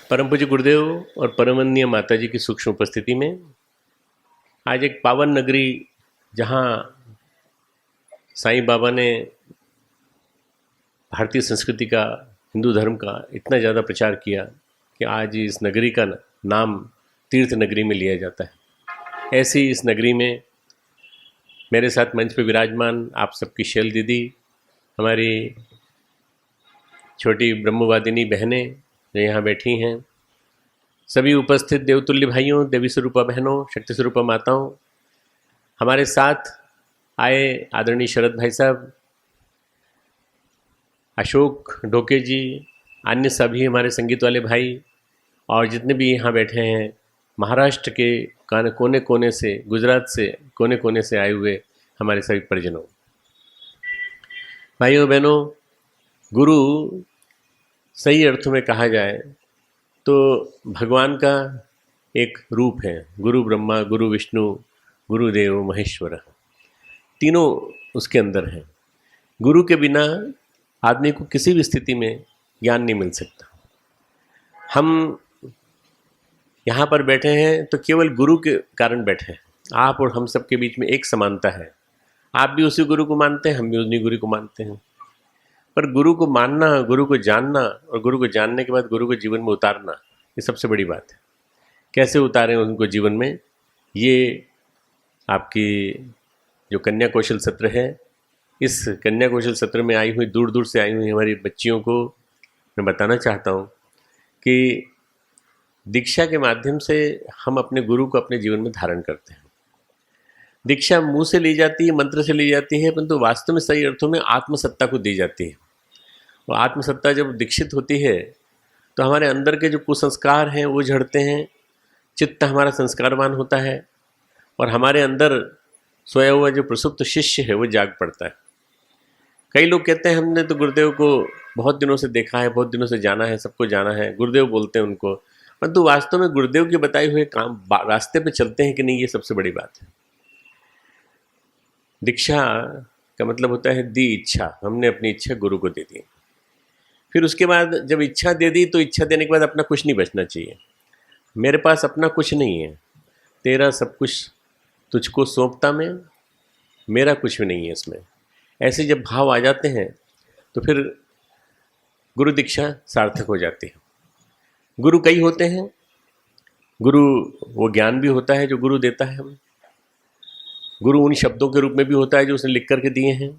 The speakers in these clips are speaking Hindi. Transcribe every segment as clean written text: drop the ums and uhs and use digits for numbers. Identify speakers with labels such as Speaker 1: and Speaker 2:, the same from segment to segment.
Speaker 1: परम पूज्य गुरुदेव और परमवंदनीय माता जी की सूक्ष्म उपस्थिति में आज एक पावन नगरी, जहाँ साईं बाबा ने भारतीय संस्कृति का, हिंदू धर्म का इतना ज़्यादा प्रचार किया कि आज इस नगरी का नाम तीर्थ नगरी में लिया जाता है। ऐसी इस नगरी में मेरे साथ मंच पर विराजमान आप सबकी शैल दीदी, हमारी छोटी ब्रह्मवादिनी बहनें जो यहाँ बैठी हैं, सभी उपस्थित देवतुल्य भाइयों, देवी स्वरूपा बहनों, शक्ति स्वरूपा माताओं, हमारे साथ आए आदरणीय शरद भाई साहब, अशोक ढोके जी, अन्य सभी हमारे संगीत वाले भाई और जितने भी यहाँ बैठे हैं, महाराष्ट्र के कोने कोने से, गुजरात से कोने कोने से आए हुए हमारे सभी परिजनों, भाइयों बहनों, गुरु सही अर्थों में कहा जाए तो भगवान का एक रूप है। गुरु ब्रह्मा, गुरु विष्णु, गुरुदेव महेश्वर, तीनों उसके अंदर हैं। गुरु के बिना आदमी को किसी भी स्थिति में ज्ञान नहीं मिल सकता। हम यहाँ पर बैठे हैं तो केवल गुरु के कारण बैठे हैं। आप और हम सब के बीच में एक समानता है। आप भी उसी गुरु को मानते हैं, हम भी उन्हीं गुरु को मानते हैं। पर गुरु को मानना, गुरु को जानना और गुरु को जानने के बाद गुरु को जीवन में उतारना, ये सबसे बड़ी बात है। कैसे उतारें उनको जीवन में, ये आपकी जो कन्या कौशल सत्र है, इस कन्या कौशल सत्र में आई हुई, दूर दूर से आई हुई हमारी बच्चियों को मैं बताना चाहता हूँ कि दीक्षा के माध्यम से हम अपने गुरु को अपने जीवन में धारण करते हैं। दीक्षा मुंह से ली जाती है, मंत्र से ली जाती है, परंतु वास्तव में सही अर्थों में आत्मसत्ता को दी जाती है। और आत्मसत्ता जब दीक्षित होती है तो हमारे अंदर के जो कुसंस्कार हैं वो झड़ते हैं, चित्त हमारा संस्कारवान होता है और हमारे अंदर सोया हुआ जो प्रसुप्त शिष्य है वो जाग पड़ता है। कई लोग कहते हैं हमने तो गुरुदेव को बहुत दिनों से देखा है, बहुत दिनों से जाना है, सबको जाना है, गुरुदेव बोलते हैं उनको, परंतु वास्तव में गुरुदेव के बताए हुए काम रास्ते पे चलते हैं कि नहीं, ये सबसे बड़ी बात है। दीक्षा का मतलब होता है दी इच्छा। हमने अपनी इच्छा गुरु को दे दी। फिर उसके बाद जब इच्छा दे दी तो इच्छा देने के बाद अपना कुछ नहीं बचना चाहिए। मेरे पास अपना कुछ नहीं है, तेरा सब कुछ तुझको सौंपता मैं, मेरा कुछ भी नहीं है इसमें। ऐसे जब भाव आ जाते हैं तो फिर गुरु दीक्षा सार्थक हो जाती है। गुरु कई होते हैं। गुरु वो ज्ञान भी होता है जो गुरु देता है हमें। गुरु उन शब्दों के रूप में भी होता है जो उसने लिख करके दिए हैं।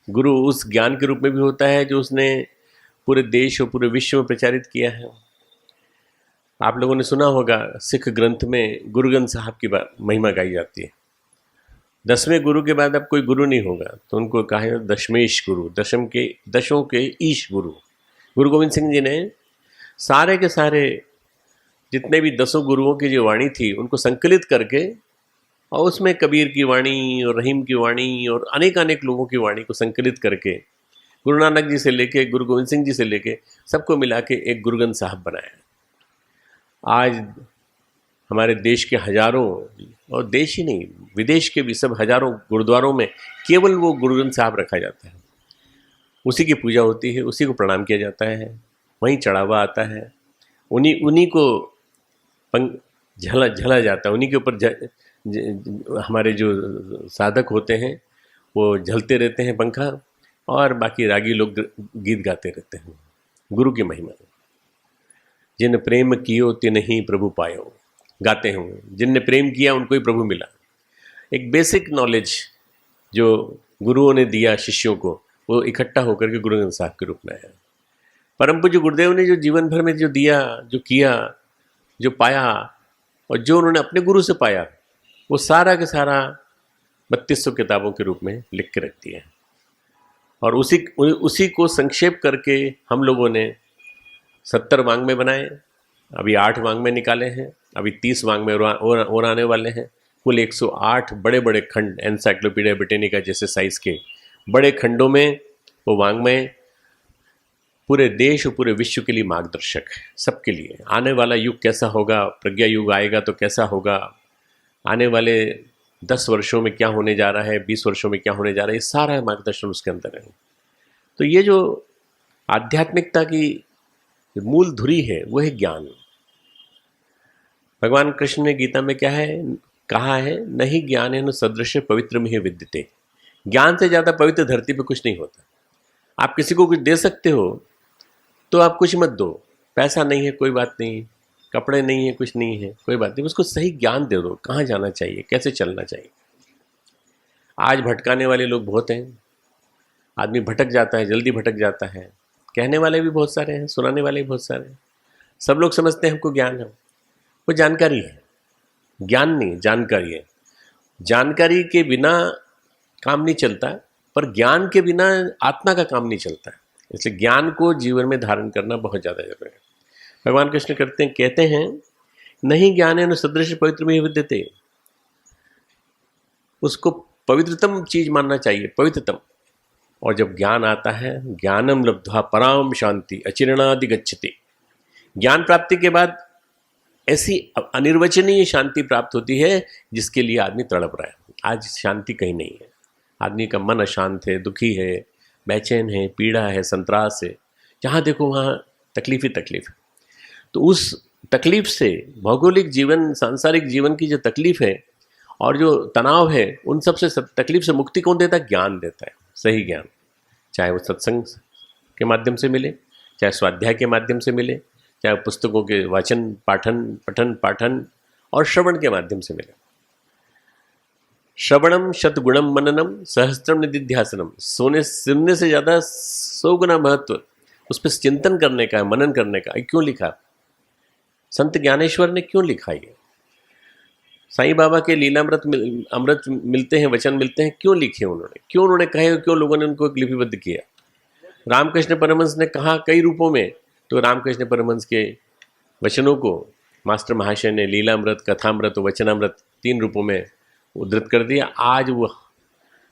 Speaker 1: गुरु उस ज्ञान के रूप में भी होता है जो उसने पूरे देश और पूरे विश्व में प्रचारित किया है। आप लोगों ने सुना होगा, सिख ग्रंथ में गुरु ग्रंथ साहब की महिमा गाई जाती है। 10वें गुरु के बाद अब कोई गुरु नहीं होगा तो उनको कहा है दशमेश गुरु, दशों के ईश गुरु। गुरु गोविंद सिंह जी ने सारे के सारे जितने भी 10 गुरुओं की जो वाणी थी उनको संकलित करके, और उसमें कबीर की वाणी और रहीम की वाणी और अनेक लोगों की वाणी को संकलित करके गुरु नानक जी से लेके, गुरु गोविंद सिंह जी से लेके सबको मिला के एक गुरु ग्रंथ साहब बनाया। आज हमारे देश के हजारों, और देश ही नहीं विदेश के भी सब हजारों गुरुद्वारों में केवल वो गुरु ग्रंथ साहब रखा जाता है। उसी की पूजा होती है, उसी को प्रणाम किया जाता है, वहीं चढ़ावा आता है, उन्हीं को झला जाता है, उन्हीं के ऊपर हमारे जो साधक होते हैं वो झलते रहते हैं पंखा, और बाकी रागी लोग गीत गाते रहते हैं। गुरु की महिमा, जिन प्रेम कियो तिन्हि प्रभु पायो, गाते हैं। जिनने प्रेम किया उनको ही प्रभु मिला। एक बेसिक नॉलेज जो गुरुओं ने दिया शिष्यों को, वो इकट्ठा होकर के गुरु ग्रंथ साहब के रूप में आया। परम पूज्य गुरुदेव ने जो जीवन भर में जो दिया, जो किया, जो पाया और जो उन्होंने अपने गुरु से पाया, वो सारा के सारा 3200 किताबों के रूप में लिख के रख दिया है। और उसी को संक्षेप करके हम लोगों ने 70 वांग्मय बनाए, अभी 8 वांग्मय निकाले हैं, अभी 30 वांग्मय और आने वाले हैं। कुल 108 बड़े बड़े खंड, एनसाइक्लोपीडिया ब्रिटेनिका जैसे साइज के बड़े खंडों में वो वांग्मय पूरे देश और पूरे विश्व के लिए मार्गदर्शक है, सबके लिए। आने वाला युग कैसा होगा, प्रज्ञा युग आएगा तो कैसा होगा, आने वाले 10 वर्षों में क्या होने जा रहा है, 20 वर्षों में क्या होने जा रहा है, ये सारा मार्गदर्शन उसके अंदर है। तो ये जो आध्यात्मिकता की मूल धुरी है वो है ज्ञान। भगवान कृष्ण ने गीता में क्या है कहा है, नहीं ज्ञानेन सदृश पवित्रमिह विद्यते। ज्ञान से ज़्यादा पवित्र धरती पे कुछ नहीं होता। आप किसी को कुछ दे सकते हो तो आप कुछ मत दो, पैसा नहीं है कोई बात नहीं, कपड़े नहीं है कुछ नहीं है कोई बात नहीं, उसको सही ज्ञान दे दो, कहाँ जाना चाहिए, कैसे चलना चाहिए। आज भटकाने वाले लोग बहुत हैं, आदमी भटक जाता है, जल्दी भटक जाता है, कहने वाले भी बहुत सारे हैं, सुनाने वाले भी बहुत सारे हैं। सब लोग समझते हैं हमको ज्ञान है, वो जानकारी है, ज्ञान नहीं जानकारी है। जानकारी के बिना काम नहीं चलता, पर ज्ञान के बिना आत्मा का काम नहीं चलता है। इसलिए ज्ञान को जीवन में धारण करना बहुत ज़्यादा जरूरी है। भगवान कृष्ण कहते हैं नहीं ज्ञानेन सदृश पवित्रमिह विद्यते। उसको पवित्रतम चीज मानना चाहिए, पवित्रतम। और जब ज्ञान आता है, ज्ञानम लब्ध्वा पराम शांति अचिरणादि गच्छति। ज्ञान प्राप्ति के बाद ऐसी अनिर्वचनीय शांति प्राप्त होती है जिसके लिए आदमी तड़प रहा है। आज शांति कहीं नहीं है, आदमी का मन अशांत है, दुखी है, बेचैन है, पीड़ा है, संतरास है, जहाँ देखो वहाँ तकलीफ ही तकलीफ है। तो उस तकलीफ से, भौगोलिक जीवन सांसारिक जीवन की जो तकलीफ है और जो तनाव है, उन सब से तकलीफ से मुक्ति कौन देता है? ज्ञान देता है, सही ज्ञान। चाहे वो सत्संग के माध्यम से मिले, चाहे स्वाध्याय के माध्यम से मिले, चाहे पुस्तकों के वाचन पाठन और श्रवण के माध्यम से मिले। श्रवणम शतगुणम मननम सहस्त्रम निधिध्यासनम। सुनने से ज़्यादा 100 गुना महत्व उस पर चिंतन करने का है, मनन करने का। क्यों लिखा? संत ज्ञानेश्वर ने क्यों लिखा ये? साईं बाबा के लीलामृत अमृत मिलते हैं, वचन मिलते हैं, क्यों लिखे उन्होंने? क्यों उन्होंने कहे? क्यों लोगों ने उनको लिपिबद्ध किया? रामकृष्ण परमहंस ने कहा कई रूपों में, तो रामकृष्ण परमहंस के वचनों को मास्टर महाशय ने लीलामृत, कथामृत और वचनामृत 3 रूपों में उद्धृत कर दिया। आज वो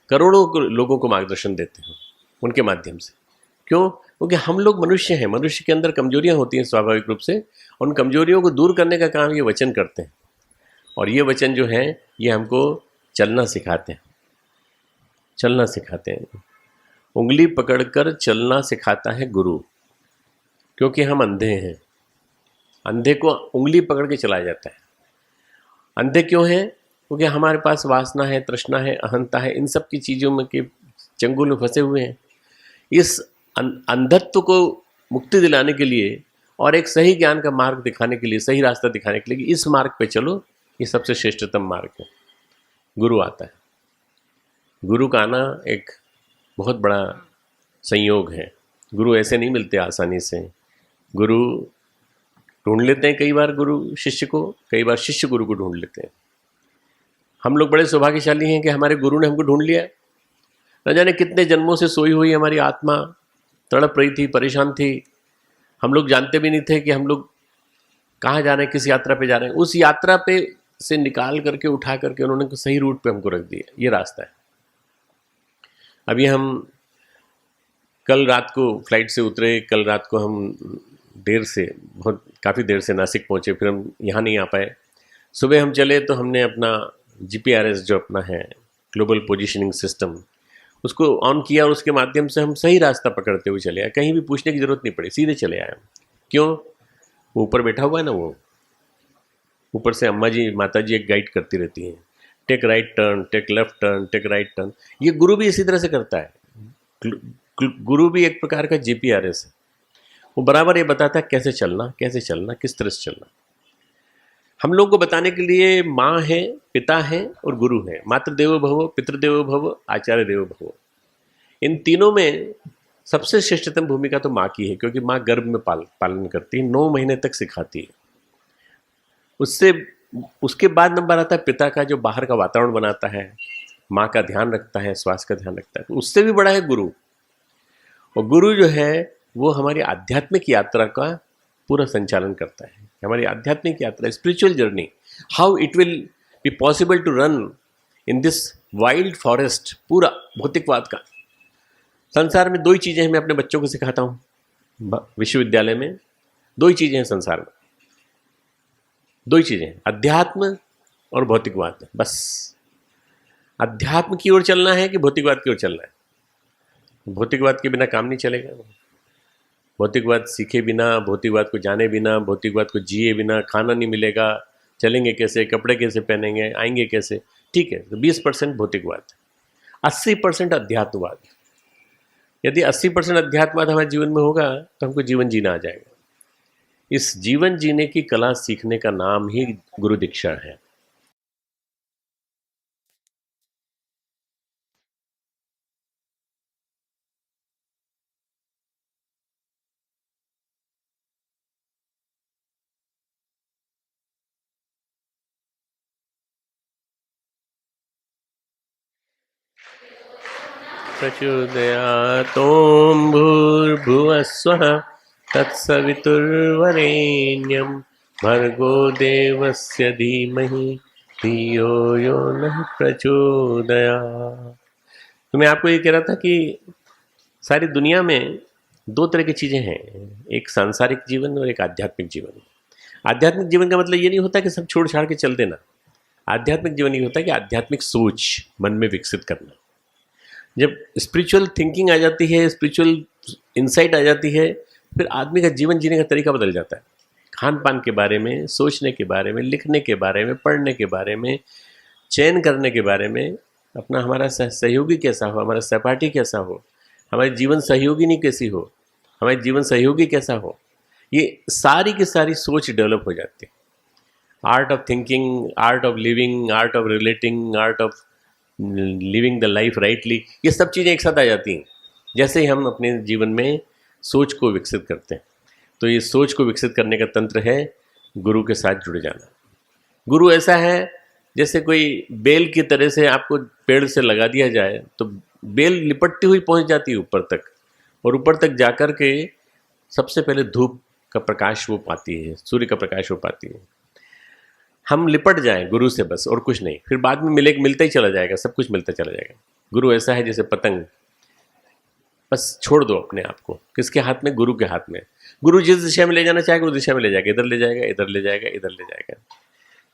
Speaker 1: करोड़ों लोगों को मार्गदर्शन देते हैं उनके माध्यम से। क्यों? क्योंकि हम लोग मनुष्य हैं, मनुष्य के अंदर कमजोरियां होती हैं स्वाभाविक रूप से, और उन कमजोरियों को दूर करने का काम ये वचन करते हैं। और ये वचन जो है ये हमको चलना सिखाते हैं, चलना सिखाते हैं। उंगली पकड़कर चलना सिखाता है गुरु, क्योंकि हम अंधे हैं। अंधे को उंगली पकड़ के चलाया जाता है। अंधे क्यों हैं? क्योंकि हमारे पास वासना है, तृष्णा है, अहंता है, इन सब की चीज़ों में के चंगुल में फंसे हुए हैं। इस अंधत्व को मुक्ति दिलाने के लिए और एक सही ज्ञान का मार्ग दिखाने के लिए, सही रास्ता दिखाने के लिए, इस मार्ग पे चलो, ये सबसे श्रेष्ठतम मार्ग है। गुरु आता है। गुरु का आना एक बहुत बड़ा संयोग है। गुरु ऐसे नहीं मिलते आसानी से। गुरु ढूंढ लेते हैं कई बार गुरु शिष्य को, कई बार शिष्य गुरु को ढूंढ लेते हैं। हम लोग बड़े सौभाग्यशाली हैं कि हमारे गुरु ने हमको ढूंढ लिया। न जाने कितने जन्मों से सोई हुई हमारी आत्मा तड़प रही थी, परेशान थी। हम लोग जानते भी नहीं थे कि हम लोग कहाँ जा रहे हैं, किस यात्रा पे जा रहे हैं। उस यात्रा पे से निकाल करके, उठा करके उन्होंने सही रूट पे हमको रख दिया। ये रास्ता है। अभी हम कल रात को फ्लाइट से उतरे, कल रात को हम काफ़ी देर से नासिक पहुँचे, फिर हम यहाँ नहीं आ पाए। सुबह हम चले तो हमने अपना GPRS जो अपना है, ग्लोबल पोजिशनिंग सिस्टम, उसको ऑन किया और उसके माध्यम से हम सही रास्ता पकड़ते हुए चले आए। कहीं भी पूछने की ज़रूरत नहीं पड़ी, सीधे चले आए। क्यों? वो ऊपर बैठा हुआ है ना, वो ऊपर से अम्मा जी, माता जी एक गाइड करती रहती हैं, take right turn, take left turn, take right turn. ये गुरु भी इसी तरह से करता है। गुरु भी एक प्रकार का GPRS है। वो बराबर ये बताता है कैसे चलना, कैसे चलना, किस तरह से चलना। हम लोग को बताने के लिए माँ है, पिता है और गुरु है। मातृ देवो भव, पितृदेवो भव, आचार्य देवो भव। इन तीनों में सबसे श्रेष्ठतम भूमिका तो माँ की है, क्योंकि माँ गर्भ में पालन करती है, 9 महीने तक सिखाती है। उसके बाद नंबर आता है पिता का, जो बाहर का वातावरण बनाता है, माँ का ध्यान रखता है, स्वास्थ्य का ध्यान रखता है। तो उससे भी बड़ा है गुरु। और गुरु जो है वो हमारी आध्यात्मिक यात्रा का पूरा संचालन करता है। हमारी आध्यात्मिक यात्रा, spiritual journey, how it will be possible to run in this wild forest. पूरा भौतिकवाद का संसार में 2 ही चीज़ें मैं अपने बच्चों को सिखाता हूँ विश्वविद्यालय में। 2 ही चीज़ें हैं संसार में, 2 ही चीज़ें, अध्यात्म और भौतिकवाद। बस अध्यात्म की ओर चलना है कि भौतिकवाद की ओर चलना है? भौतिकवाद के बिना काम नहीं चलेगा। भौतिकवाद सीखे बिना, भौतिकवाद को जाने बिना, भौतिकवाद को जिए बिना खाना नहीं मिलेगा, चलेंगे कैसे, कपड़े कैसे पहनेंगे, आएंगे कैसे, ठीक है। तो 20% भौतिकवाद, 80% अध्यात्मवाद। यदि 80% अध्यात्मवाद हमारे जीवन में होगा तो हमको जीवन जीना आ जाएगा। इस जीवन जीने की कला सीखने का नाम ही गुरु दीक्षा है। प्रचोदयातों भूर्भुवस्वः तत्सवितुर्वरेण्यं भर्गो देवस्य धीमहि धियो यो नः प्रचोदयात्। तो मैं आपको ये कह रहा था कि सारी दुनिया में दो तरह की चीज़ें हैं, एक सांसारिक जीवन और एक आध्यात्मिक जीवन। आध्यात्मिक जीवन का मतलब ये नहीं होता कि सब छोड़ छाड़ के चल देना। आध्यात्मिक जीवन ये होता है कि आध्यात्मिक सोच मन में विकसित करना। जब स्पिरिचुअल थिंकिंग आ जाती है, स्पिरिचुअल इंसाइट आ जाती है, फिर आदमी का जीवन जीने का तरीका बदल जाता है। खान पान के बारे में, सोचने के बारे में, लिखने के बारे में, पढ़ने के बारे में, चयन करने के बारे में, अपना हमारा सहयोगी कैसा हो, हमारा सहपाठी कैसा हो, हमारी जीवन सहयोगिनी कैसी हो, हमारे जीवन सहयोगी कैसा हो, ये सारी की सारी सोच डेवलप हो जाती है। Art of thinking, art of living, art of relating, art of living the life rightly, ये सब चीज़ें एक साथ आ जाती हैं जैसे ही हम अपने जीवन में सोच को विकसित करते हैं। तो ये सोच को विकसित करने का तंत्र है गुरु के साथ जुड़ जाना। गुरु ऐसा है जैसे कोई बेल की तरह से आपको पेड़ से लगा दिया जाए तो बेल लिपटती हुई पहुंच जाती है ऊपर तक, और ऊपर तक जाकर के सबसे पहले धूप का प्रकाश वो पाती है, सूर्य का प्रकाश वो पाती है। हम लिपट जाएं गुरु से बस, और कुछ नहीं, फिर बाद में मिलता ही चला जाएगा, सब कुछ मिलता चला जाएगा। गुरु ऐसा है जैसे पतंग, बस छोड़ दो अपने आप को, किसके हाथ में? गुरु के हाथ में। गुरु जिस दिशा में ले जाना चाहेगा उस दिशा में ले जाएगा, इधर ले जाएगा, इधर ले जाएगा, इधर ले जाएगा।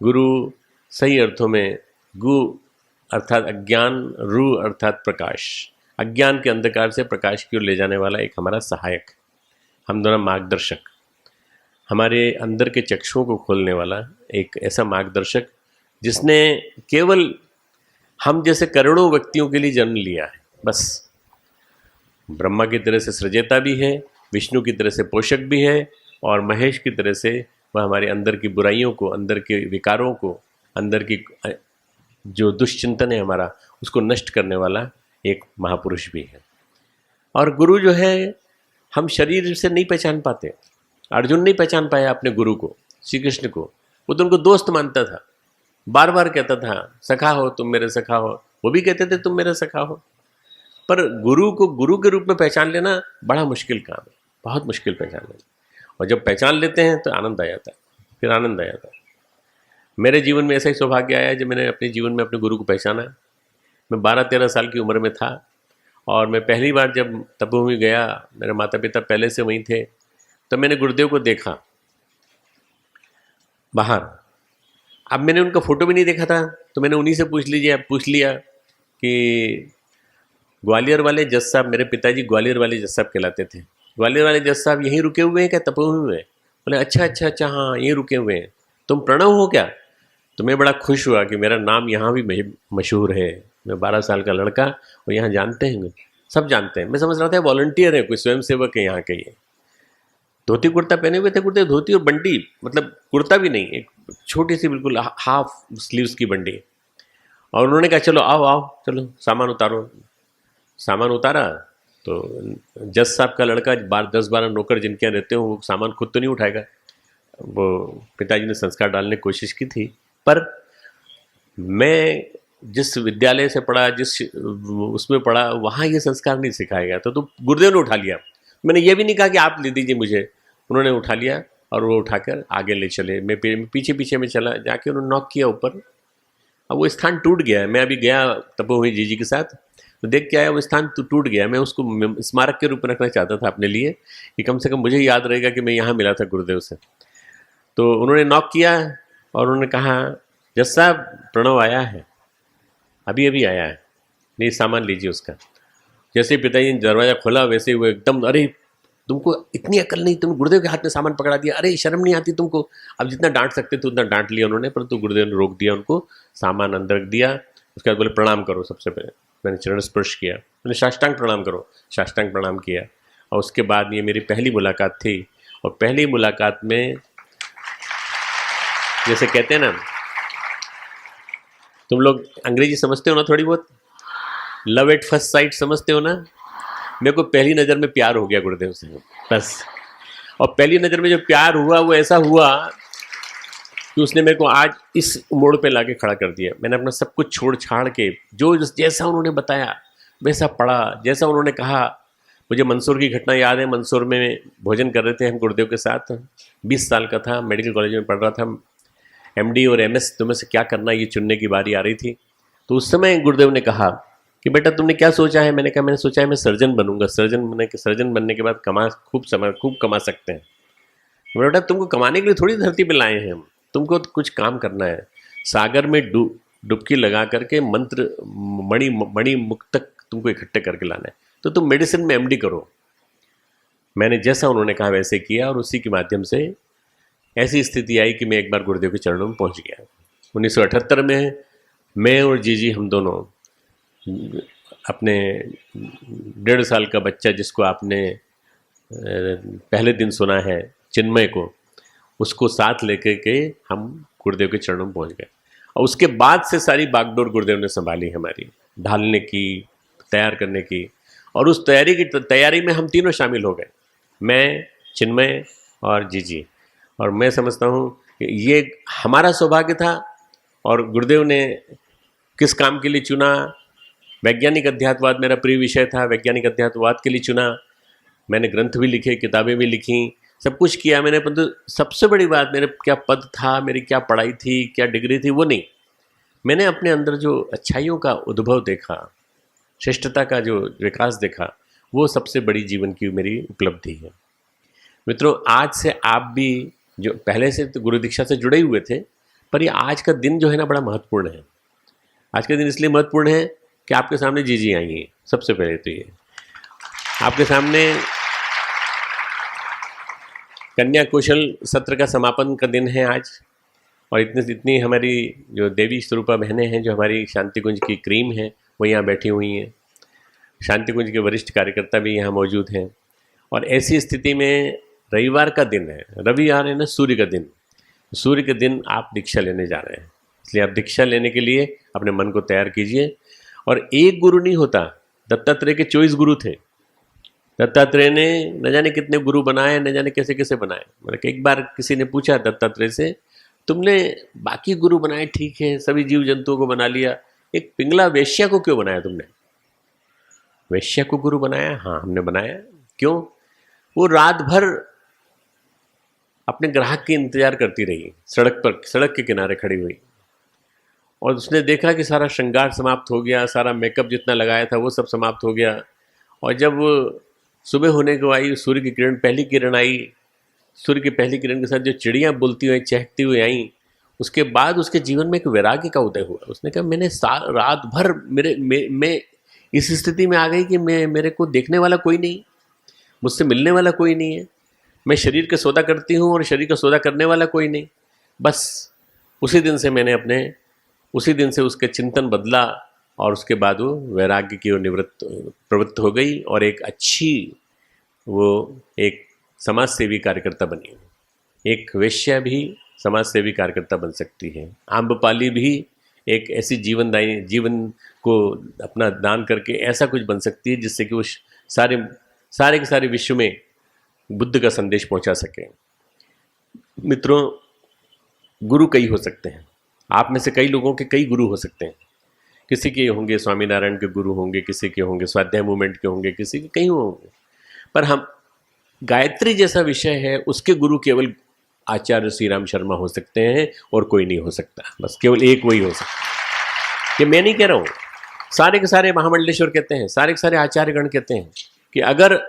Speaker 1: गुरु सही अर्थों में गु अर्थात अज्ञान, रू अर्थात प्रकाश, अज्ञान के अंधकार से प्रकाश की ओर ले जाने वाला एक हमारा सहायक, हम दोनों मार्गदर्शक, हमारे अंदर के चक्षुओं को खोलने वाला एक ऐसा मार्गदर्शक जिसने केवल हम जैसे करोड़ों व्यक्तियों के लिए जन्म लिया है। बस ब्रह्मा की तरह से सृजेता भी है, विष्णु की तरह से पोषक भी है, और महेश की तरह से वह हमारे अंदर की बुराइयों को, अंदर के विकारों को, अंदर की जो दुष्चिंतन है हमारा, उसको नष्ट करने वाला एक महापुरुष भी है। और गुरु जो है हम शरीर से नहीं पहचान पाते। अर्जुन नहीं पहचान पाया अपने गुरु को, श्री कृष्ण को। वो तो उनको दोस्त मानता था, बार बार कहता था सखा हो तुम मेरे सखा हो, वो भी कहते थे तुम मेरे सखा हो। पर गुरु को गुरु के रूप में पहचान लेना बड़ा मुश्किल काम है, बहुत मुश्किल पहचान लेना। और जब पहचान लेते हैं तो आनंद आ जाता है, फिर आनंद आ जाता है। मेरे जीवन में ऐसा ही सौभाग्य आया जब मैंने अपने जीवन में अपने गुरु को पहचाना। मैं 12-13 साल की उम्र में था, और मैं पहली बार जब तपोभूमि गया, मेरे माता पिता पहले से वहीं थे, तो मैंने गुरुदेव को देखा बाहर। अब मैंने उनका फोटो भी नहीं देखा था, तो मैंने उन्हीं से पूछ लिया कि ग्वालियर वाले जज साहब, मेरे पिताजी ग्वालियर वाले जज साहब कहलाते थे, ग्वालियर वाले जज साहब यहीं रुके हुए हैं क्या तपोभूमि में? बोले अच्छा अच्छा अच्छा, हाँ यहीं रुके हुए हैं। तुम प्रणव हो क्या? तो मैं बड़ा खुश हुआ कि मेरा नाम यहाँ भी मशहूर है। मैं 12 साल का लड़का, और यहाँ जानते हैं, सब जानते हैं। मैं समझ रहा था वॉलंटियर है, कोई स्वयंसेवक है यहाँ के। ये धोती कुर्ता पहने हुए थे, कुर्ते धोती और बंडी, मतलब कुर्ता भी नहीं, एक छोटी सी बिल्कुल हाफ स्लीव्स की बंडी। और उन्होंने कहा चलो आओ आओ, चलो सामान उतारो। सामान उतारा तो जज साहब का लड़का 10-12 नौकर जिनके यहाँ रहते हो, वो सामान खुद तो नहीं उठाएगा। वो पिताजी ने संस्कार डालने की कोशिश की थी, पर मैं जिस विद्यालय से पढ़ा, जिस उसमें पढ़ा, वहाँ ये संस्कार नहीं सिखाया गया। तो गुरुदेव ने उठा लिया। मैंने ये भी नहीं कहा कि आप ले दीजिए मुझे, उन्होंने उठा लिया और वो उठाकर आगे ले चले। मैं पीछे पीछे में चला, जाके उन्होंने नॉक किया ऊपर। अब वो स्थान टूट गया है। मैं अभी गया तपोभूमि जी के साथ, तो देख के आया वो स्थान तो टूट गया। मैं उसको स्मारक के रूप में रखना चाहता था अपने लिए, कि कम से कम मुझे याद रहेगा कि मैं यहाँ मिला था गुरुदेव से। तो उन्होंने नॉक किया और उन्होंने कहा जज साहब प्रणव आया है, अभी अभी आया है, नहीं सामान लीजिए उसका। जैसे ही पिताजी ने दरवाज़ा खोला वैसे ही वो एकदम, अरे तुमको इतनी अकल नहीं, तुम गुरुदेव के हाथ में सामान पकड़ा दिया, अरे शर्म नहीं आती तुमको। अब जितना डांट सकते थे उतना डांट लिया उन्होंने, परंतु गुरुदेव ने रोक दिया उनको, सामान अंदर रख दिया। उसके बाद बोले प्रणाम करो। सबसे पहले मैंने चरण स्पर्श किया, मैंने साष्टांग प्रणाम करो, साष्टांग प्रणाम किया। और उसके बाद ये मेरी पहली मुलाकात थी। और पहली मुलाकात में जैसे कहते हैं ना, तुम लोग अंग्रेजी समझते हो ना थोड़ी बहुत, लव एट फर्स्ट साइट समझते हो ना। मेरे को पहली नज़र में प्यार हो गया गुरुदेव से, बस। और पहली नज़र में जो प्यार हुआ वो ऐसा हुआ कि उसने मेरे को आज इस मोड़ पे लाके खड़ा कर दिया। मैंने अपना सब कुछ छोड़ छाड़ के जो जैसा उन्होंने बताया वैसा पढ़ा, जैसा उन्होंने कहा। मुझे मंसूर की घटना याद है। मंसूर में भोजन कर रहे थे हम गुरुदेव के साथ। 20 साल का था, मेडिकल कॉलेज में पढ़ रहा था। MD और MS तुम्हें से क्या करना ये चुनने की बारी आ रही थी। तो उस समय गुरुदेव ने कहा कि बेटा तुमने क्या सोचा है। मैंने कहा मैंने सोचा है मैं सर्जन बनूंगा। सर्जन बनने के बाद खूब कमा सकते हैं। बेटा तुमको कमाने के लिए थोड़ी धरती पे लाए हैं हम, तुमको तो कुछ काम करना है। सागर में डुबकी लगा करके मंत्र मणि मुक्तक तुमको इकट्ठे करके लाना है। तो तुम मेडिसिन में MD करो। मैंने जैसा उन्होंने कहा वैसे किया, और उसी के माध्यम से ऐसी स्थिति आई कि मैं एक बार गुरुदेव के चरणों में पहुंच गया। 1978 में मैं और जीजी हम दोनों अपने 1.5 साल का बच्चा, जिसको आपने पहले दिन सुना है, चिन्मय को, उसको साथ लेकर के हम गुरुदेव के चरणों में पहुंच गए। और उसके बाद से सारी बागडोर गुरुदेव ने संभाली हमारी, ढालने की, तैयार करने की। और उस तैयारी में हम तीनों शामिल हो गए, मैं, चिन्मय और जीजी। और मैं समझता हूँ कि ये हमारा सौभाग्य था। और गुरुदेव ने किस काम के लिए चुना, वैज्ञानिक अध्यात्मवाद मेरा प्रिय विषय था, वैज्ञानिक अध्यात्मवाद के लिए चुना। मैंने ग्रंथ भी लिखे, किताबें भी लिखी, सब कुछ किया मैंने। परंतु सबसे बड़ी बात, मेरे क्या पद था, मेरी क्या पढ़ाई थी, क्या डिग्री थी, वो नहीं। मैंने अपने अंदर जो अच्छाइयों का उद्भव देखा, श्रेष्ठता का जो विकास देखा, वो सबसे बड़ी जीवन की मेरी उपलब्धि है। मित्रों, आज से आप भी जो पहले से तो गुरु दीक्षा से जुड़े हुए थे, पर ये आज का दिन जो है ना बड़ा महत्वपूर्ण है। आज का दिन इसलिए महत्वपूर्ण है कि आपके सामने जीजी आई हैं। सबसे पहले तो ये आपके सामने कन्या कौशल सत्र का समापन का दिन है आज। और इतनी हमारी जो देवी स्वरूपा बहनें हैं, जो हमारी शांति कुंज की क्रीम हैं, वो यहाँ बैठी हुई हैं। शांति कुंज के वरिष्ठ कार्यकर्ता भी यहाँ मौजूद हैं। और ऐसी स्थिति में रविवार का दिन है, रविवार है ना, सूर्य का दिन। सूर्य के दिन आप दीक्षा लेने जा रहे हैं, इसलिए आप दीक्षा लेने के लिए अपने मन को तैयार कीजिए। और एक गुरु नहीं होता, दत्तात्रेय के 24 गुरु थे। दत्तात्रेय ने न जाने कितने गुरु बनाए, न जाने कैसे कैसे बनाए। मतलब एक बार किसी ने पूछा दत्तात्रेय से, तुमने बाकी गुरु बनाए ठीक है, सभी जीव जंतुओं को बना लिया, एक पिंगला वेश्या को क्यों बनाया तुमने? वेश्या को गुरु बनाया? हाँ, हमने बनाया। क्यों? वो रात भर अपने ग्राहक के इंतजार करती रही, सड़क के किनारे खड़ी हुई। और उसने देखा कि सारा श्रृंगार समाप्त हो गया, सारा मेकअप जितना लगाया था वो सब समाप्त हो गया। और जब सुबह होने को आई, सूर्य की किरण, पहली किरण आई, सूर्य की पहली किरण के साथ जो चिड़ियाँ बोलती हुई, चहकती हुई आई, उसके बाद उसके जीवन में एक वैराग्य का उदय हुआ। उसने कहा मैंने रात भर मैं इस स्थिति में आ गई कि मेरे को देखने वाला कोई नहीं, मुझसे मिलने वाला कोई नहीं है, मैं शरीर का सौदा करती हूँ और शरीर का सौदा करने वाला कोई नहीं। बस उसी दिन से उसके चिंतन बदला, और उसके बाद वो वैराग्य की ओर प्रवृत्त हो गई और एक अच्छी वो एक समाज सेवी कार्यकर्ता बनी। एक वेश्या भी समाज सेवी कार्यकर्ता बन सकती है। आम्रपाली भी एक ऐसी जीवन को अपना दान करके ऐसा कुछ बन सकती है जिससे कि वो सारे के सारे विश्व में बुद्ध का संदेश पहुंचा सके। मित्रों, गुरु कई हो सकते हैं। आप में से कई लोगों के कई गुरु हो सकते हैं। किसी के होंगे स्वामीनारायण के गुरु होंगे, किसी के होंगे स्वाध्याय मूवमेंट के होंगे, किसी के कई होंगे। पर हम गायत्री जैसा विषय है, उसके गुरु केवल आचार्य श्री राम शर्मा हो सकते हैं और कोई नहीं हो सकता। बस केवल एक वही हो सकता है। ये मैं नहीं कह रहा हूँ, सारे के सारे महामंडलेश्वर कहते हैं, सारे के सारे आचार्यगण कहते हैं कि अगर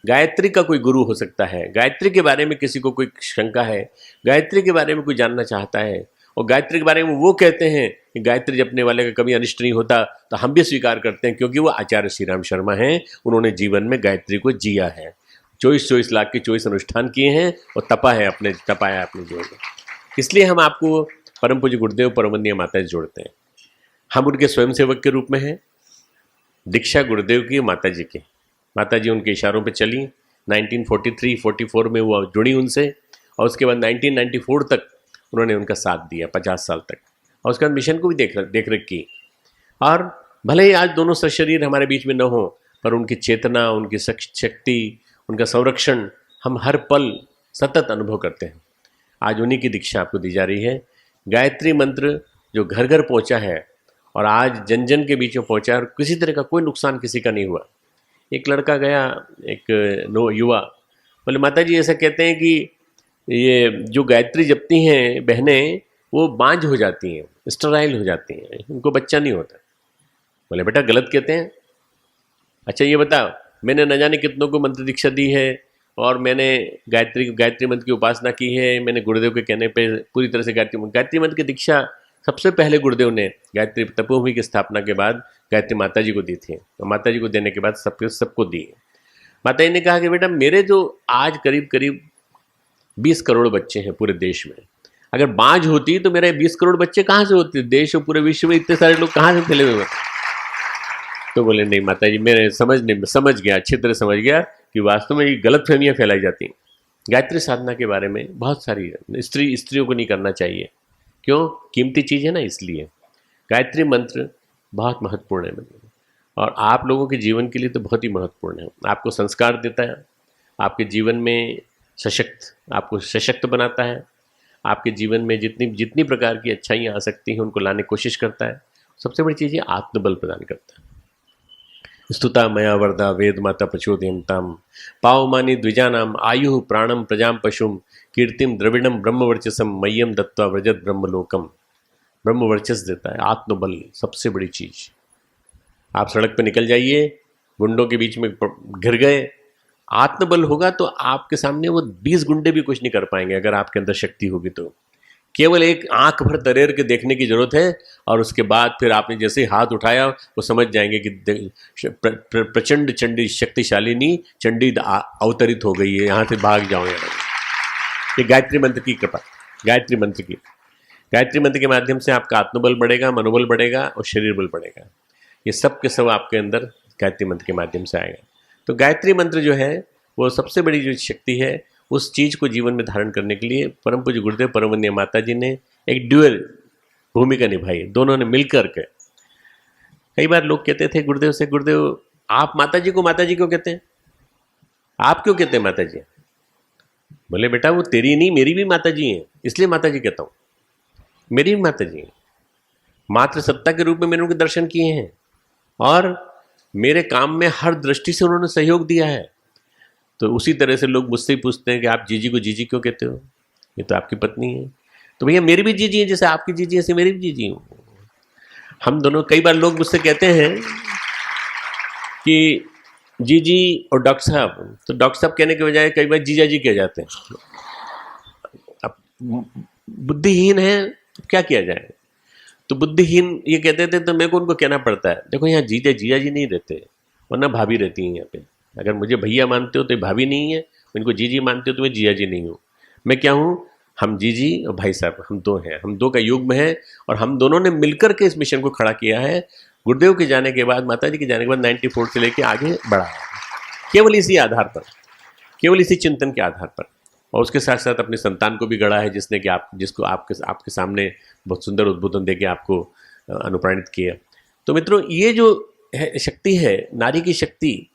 Speaker 1: गायत्री का कोई गुरु हो सकता है, गायत्री के बारे में किसी को कोई शंका है, गायत्री के बारे में कोई जानना चाहता है, और गायत्री के बारे में वो कहते हैं कि गायत्री जपने वाले का कभी अनिष्ट नहीं होता, तो हम भी स्वीकार करते हैं, क्योंकि वो आचार्य श्री राम शर्मा हैं, उन्होंने जीवन में गायत्री को जिया है। 24 लाख के 24 अनुष्ठान किए हैं और तपाया अपने जीवन में। इसलिए हम आपको परम पूज्य गुरुदेव परमवंदनीय माता जी जोड़ते हैं। हम उनके स्वयंसेवक के रूप में हैं। दीक्षा गुरुदेव की, माता जी की। माता जी उनके इशारों पे चली। 1943-44 में वो जुड़ी उनसे, और उसके बाद 1994 तक उन्होंने उनका साथ दिया, 50 साल तक, और उसके बाद मिशन को भी देख रेख की। और भले ही आज दोनों सशरीर हमारे बीच में न हो, पर उनकी चेतना, उनकी शक्ति, उनका संरक्षण हम हर पल सतत अनुभव करते हैं। आज उन्हीं की दीक्षा आपको दी जा रही है। गायत्री मंत्र जो घर घर पहुंचा है और आज जन जन के बीच में पहुंचा है, और किसी तरह का कोई नुकसान किसी का नहीं हुआ। एक लड़का गया, एक युवा, बोले माता जी ऐसा कहते हैं कि ये जो गायत्री जपती हैं बहनें, वो बांझ हो जाती हैं, स्टराइल हो जाती हैं, उनको बच्चा नहीं होता। बोले बेटा गलत कहते हैं। अच्छा ये बताओ, मैंने न जाने कितनों को मंत्र दीक्षा दी है, और मैंने गायत्री मंत्र की उपासना की है। मैंने गुरुदेव के कहने पे पूरी तरह से गायत्री मंत्र की दीक्षा सबसे पहले गुरुदेव ने गायत्री तपोभूमि की स्थापना के बाद गायत्री माता जी को दी थी, और माता जी को देने के बाद सबको दी है। माता जी ने कहा कि बेटा मेरे जो आज करीब करीब 20 करोड़ बच्चे हैं पूरे देश में, अगर बांझ होती तो मेरे 20 करोड़ बच्चे कहाँ से होते? देश और पूरे विश्व में इतने सारे लोग कहाँ से फैले हुए होते? तो बोले नहीं माता जी, मेरे समझ गया, अच्छी तरह समझ गया कि वास्तव में ये गलतफहमियां फैलाई जाती हैं। गायत्री साधना के बारे में बहुत सारी स्त्रियों को नहीं करना चाहिए। क्यों? कीमती चीज़ है ना, इसलिए। गायत्री मंत्र बहुत महत्वपूर्ण है, और आप लोगों के जीवन के लिए तो बहुत ही महत्वपूर्ण है। आपको संस्कार देता है, आपके जीवन में आपको सशक्त बनाता है, आपके जीवन में जितनी प्रकार की अच्छाइयाँ आ सकती हैं उनको लाने की कोशिश करता है। सबसे बड़ी चीज़ ये आत्मबल प्रदान करता है। स्तुता मया वरदा वेद माता प्रचोदयन्ताम पावमानी द्विजानाम आयु प्राणम प्रजाम पशुम कीर्तिम द्रविड़म ब्रह्मवर्चसम मय्यम दत्वा व्रजत ब्रह्मलोकम। ब्रह्मवर्चस देता है, आत्मबल सबसे बड़ी चीज। आप सड़क पे निकल जाइए, गुंडों के बीच में घिर गए, आत्मबल होगा तो आपके सामने वो 20 गुंडे भी कुछ नहीं कर पाएंगे। अगर आपके अंदर शक्ति होगी तो केवल एक आंख भर तरेर के देखने की जरूरत है, और उसके बाद फिर आपने जैसे ही हाथ उठाया वो समझ जाएंगे कि प्रचंड चंडी शक्तिशालिनी चंडी अवतरित हो गई है, यहाँ से भाग जाओ। ये गायत्री मंत्र की कृपा, गायत्री मंत्र के माध्यम से आपका आत्मबल बढ़ेगा, मनोबल बढ़ेगा और शरीर बल बढ़ेगा। ये सब के सब आपके अंदर गायत्री मंत्र के माध्यम से आएगा। तो गायत्री मंत्र जो है वो सबसे बड़ी जो शक्ति है, उस चीज़ को जीवन में धारण करने के लिए परम पूज्य गुरुदेव परमवंदनीय माता जी ने एक ड्यूअल भूमिका निभाई, दोनों ने मिलकर के। कई बार लोग कहते थे गुरुदेव से, गुरुदेव आप माता जी क्यों कहते हैं? आप क्यों कहते हैं माता जी? बोले बेटा वो तेरी नहीं मेरी भी माता जी हैं, इसलिए माता जी कहता हूँ। मेरी भी माता जी हैं, मातृ सत्ता के रूप में मैंने उनके दर्शन किए हैं, और मेरे काम में हर दृष्टि से उन्होंने सहयोग दिया है। तो उसी तरह से लोग मुझसे ही पूछते हैं कि आप जीजी को जीजी क्यों कहते हो? ये तो आपकी पत्नी है। तो भैया मेरी भी जीजी है, जैसे आपकी जीजी है ऐसे मेरी भी जीजी हूँ। हम दोनों, कई बार लोग मुझसे कहते हैं कि जीजी और डॉक्टर साहब, तो डॉक्टर साहब कहने के बजाय कई बार जीजा जी कह जाते हैं। अब बुद्धिहीन है, क्या किया जाए? तो बुद्धिहीन ये कहते थे तो मेरे को उनको कहना पड़ता है, देखो यहाँ जीजा जी नहीं रहते, वरना भाभी रहती हैं यहाँ पे। अगर मुझे भैया मानते हो तो भाभी नहीं है, इनको जीजी मानते हो तो मैं जिया जी नहीं हूँ। मैं क्या हूँ? हम जीजी और भाई साहब, हम दो हैं, हम दो का युग्म है, और हम दोनों ने मिलकर के इस मिशन को खड़ा किया है। गुरुदेव के जाने के बाद, माता जी के जाने के बाद 94 से लेके आगे बढ़ा है, केवल इसी आधार पर, केवल इसी चिंतन के आधार पर। और उसके साथ साथ अपने संतान को भी गढ़ा है, जिसने कि जिसको आपके सामने बहुत सुंदर उद्बोधन देके आपको अनुप्राणित किया। तो मित्रों, ये जो है शक्ति है, नारी की शक्ति,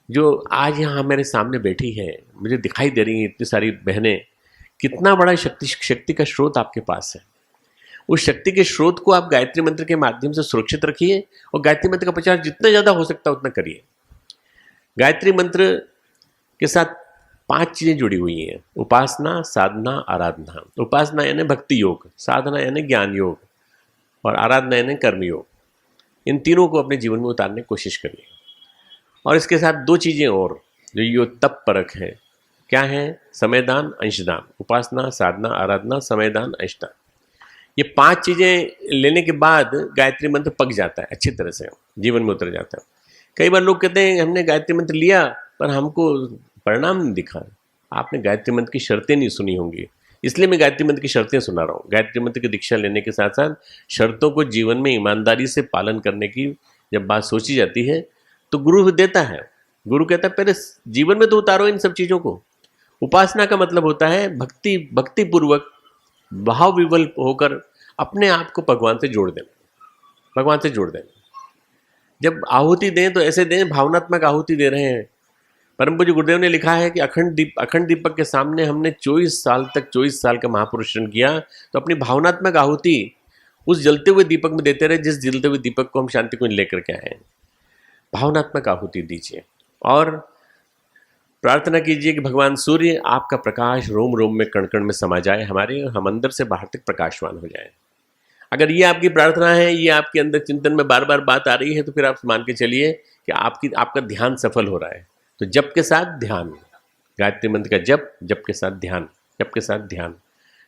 Speaker 1: जो आज यहाँ मेरे सामने बैठी है, मुझे दिखाई दे रही हैं इतनी सारी बहनें, कितना बड़ा शक्ति का स्रोत आपके पास है। उस शक्ति के स्रोत को आप गायत्री मंत्र के माध्यम से सुरक्षित रखिए, और गायत्री मंत्र का प्रचार जितना ज़्यादा हो सकता है उतना करिए। गायत्री मंत्र के साथ 5 चीज़ें जुड़ी हुई हैं: उपासना, साधना, आराधना। उपासना यानी भक्ति योग, साधना यानी ज्ञान योग, और आराधना यानी कर्म योग। इन तीनों को अपने जीवन में उतारने की कोशिश करिए। और इसके साथ 2 चीज़ें और जो ये तप परक है, क्या है? समयदान, अंशदान। उपासना, साधना, आराधना, समयदान, अंशदान। ये 5 चीज़ें लेने के बाद गायत्री मंत्र पक जाता है, अच्छी तरह से जीवन में उतर जाता है। कई बार लोग कहते हैं हमने गायत्री मंत्र लिया पर हमको परिणाम नहीं दिखा। आपने गायत्री मंत्र की शर्तें नहीं सुनी होंगी, इसलिए मैं गायत्री मंत्र की शर्तें सुना रहा हूँ। गायत्री मंत्र की दीक्षा लेने के साथ साथ शर्तों को जीवन में ईमानदारी से पालन करने की जब बात सोची जाती है तो गुरु देता है। गुरु कहता है पहले जीवन में तो उतारो इन सब चीज़ों को। उपासना का मतलब होता है भक्ति पूर्वक भाव विवल होकर अपने आप को भगवान से जोड़ देना, भगवान से जोड़ देना। जब आहुति दें तो ऐसे दें भावनात्मक आहुति दे रहे हैं। परम पूज्य गुरुदेव ने लिखा है कि अखंड दीपक के सामने हमने 24 साल तक 24 साल का महापुरुषन किया, तो अपनी भावनात्मक आहुति उस जलते हुए दीपक में देते रहे जिस जलते हुए दीपक को हम शांति कुंज लेकर के आए हैं। भावनात्मक आहुति दीजिए और प्रार्थना कीजिए कि भगवान सूर्य आपका प्रकाश रोम रोम में कण कण में समा जाए हमारे, और हम अंदर से बाहर तक प्रकाशवान हो जाए। अगर ये आपकी प्रार्थना है, ये आपके अंदर चिंतन में बार बार बात आ रही है, तो फिर आप मान के चलिए कि आपका ध्यान सफल हो रहा है। तो जप के साथ ध्यान, गायत्री मंत्र का जप के साथ ध्यान, जप के साथ ध्यान।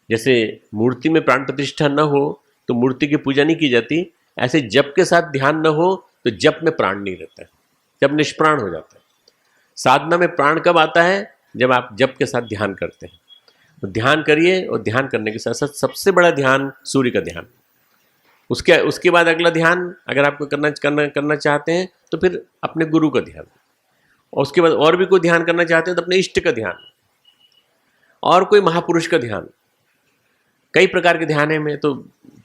Speaker 1: जैसे मूर्ति में प्राण प्रतिष्ठा न हो तो मूर्ति की पूजा नहीं की जाती, ऐसे जप के साथ ध्यान न हो तो जप में प्राण नहीं रहता है, जब निष्प्राण हो जाता है। साधना में प्राण कब आता है? जब आप जप के साथ ध्यान करते हैं। तो ध्यान करिए, और ध्यान करने के साथ साथ सबसे बड़ा ध्यान सूर्य का ध्यान। उसके बाद अगला ध्यान अगर आपको करना चाहते हैं तो फिर अपने गुरु का ध्यान, और उसके बाद और भी कोई ध्यान करना चाहते हैं तो अपने इष्ट का ध्यान, और कोई महापुरुष का ध्यान। कई प्रकार के ध्यान है, मैं तो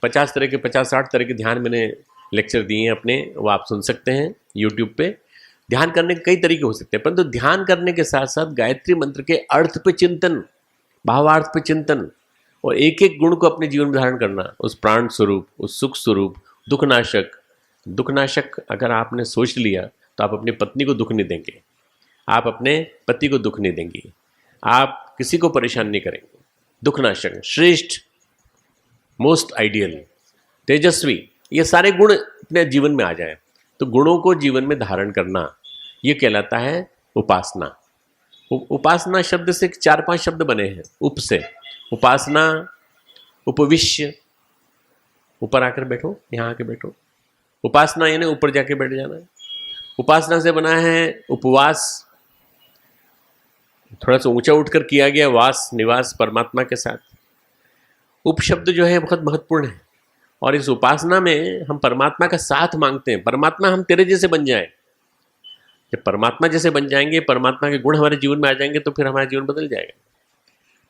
Speaker 1: 50-60 तरह के ध्यान मैंने लेक्चर दिए हैं अपने, वो आप सुन सकते हैं यूट्यूब पे। ध्यान करने के कई तरीके हो सकते हैं, परंतु ध्यान करने के साथ साथ गायत्री मंत्र के अर्थ पे चिंतन, भावार्थ पे चिंतन, और एक एक गुण को अपने जीवन में धारण करना। उस प्राण स्वरूप, उस सुख स्वरूप, दुखनाशक अगर आपने सोच लिया तो आप अपनी पत्नी को दुख नहीं देंगे, आप अपने पति को दुख नहीं देंगी, आप किसी को परेशान नहीं करेंगे। दुखनाशक, श्रेष्ठ, मोस्ट आइडियल, तेजस्वी, ये सारे गुण अपने जीवन में आ जाए तो गुणों को जीवन में धारण करना, ये कहलाता है उपासना। उपासना शब्द से 4-5 शब्द बने हैं। उप से उपासना, उपविश्य, ऊपर आकर बैठो, यहाँ आके बैठो। उपासना यानी ऊपर जाके बैठ जाना है। उपासना से बना है उपवास, थोड़ा सा ऊंचा उठकर किया गया वास, निवास परमात्मा के साथ। उपशब्द जो है बहुत महत्वपूर्ण है, और इस उपासना में हम परमात्मा का साथ मांगते हैं। परमात्मा हम तेरे जैसे बन जाए, जब परमात्मा जैसे बन जाएंगे, परमात्मा के गुण हमारे जीवन में आ जाएंगे, तो फिर हमारा जीवन बदल जाएगा।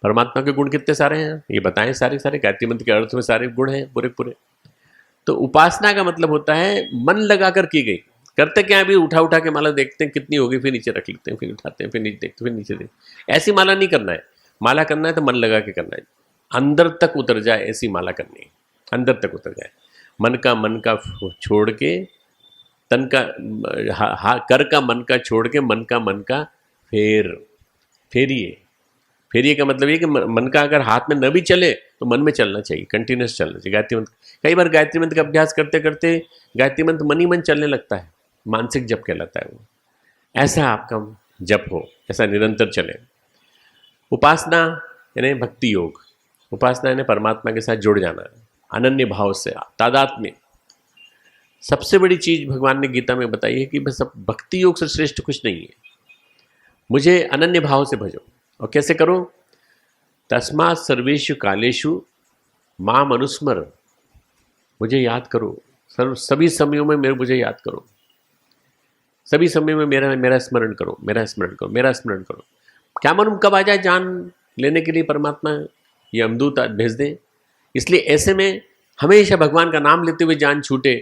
Speaker 1: परमात्मा के गुण कितने सारे हैं ये बताएं, सारे गायत्री मंत्र के अर्थ में सारे गुण हैं पूरे। तो उपासना का मतलब होता है मन लगाकर की गई। करते क्या, अभी उठा के माला देखते हैं कितनी होगी, फिर नीचे रख लेते हैं, फिर उठाते हैं, फिर नीचे देखते हैं, फिर नीचे देखते हैं। ऐसी माला नहीं करना है। माला करना है तो मन लगा के करना है, अंदर तक उतर जाए, ऐसी माला करनी है, अंदर तक उतर जाए। मन का छोड़ के तन का, कर का मन का छोड़ के मन का फेरिए का मतलब ये कि मन का अगर हाथ में न भी चले तो मन में चलना चाहिए, कंटिन्यूस चलना चाहिए। गायत्री मंत्र, कई बार गायत्री मंत्र का अभ्यास करते करते गायत्री मंत्र मन ही मन चलने लगता है, मानसिक जप कहलाता है वो। ऐसा आपका जप हो, ऐसा निरंतर चले। उपासना यानी भक्ति योग, उपासना यानी परमात्मा के साथ जुड़ जाना, अनन्य भाव से, तादात्म्य। सबसे बड़ी चीज भगवान ने गीता में बताई है कि बस भक्ति योग से श्रेष्ठ कुछ नहीं है। मुझे अनन्य भाव से भजो। और कैसे करो? तस्मात् सर्वेषु कालेषु माम अनुस्मर, मुझे याद करो, सभी समयों में मुझे याद करो, सभी समय में मेरा स्मरण करो, मेरा स्मरण करो। क्या मालूम कब आ जाए जान लेने के लिए परमात्मा ये अमदूत भेज दें। इसलिए ऐसे में हमेशा भगवान का नाम लेते हुए जान छूटे,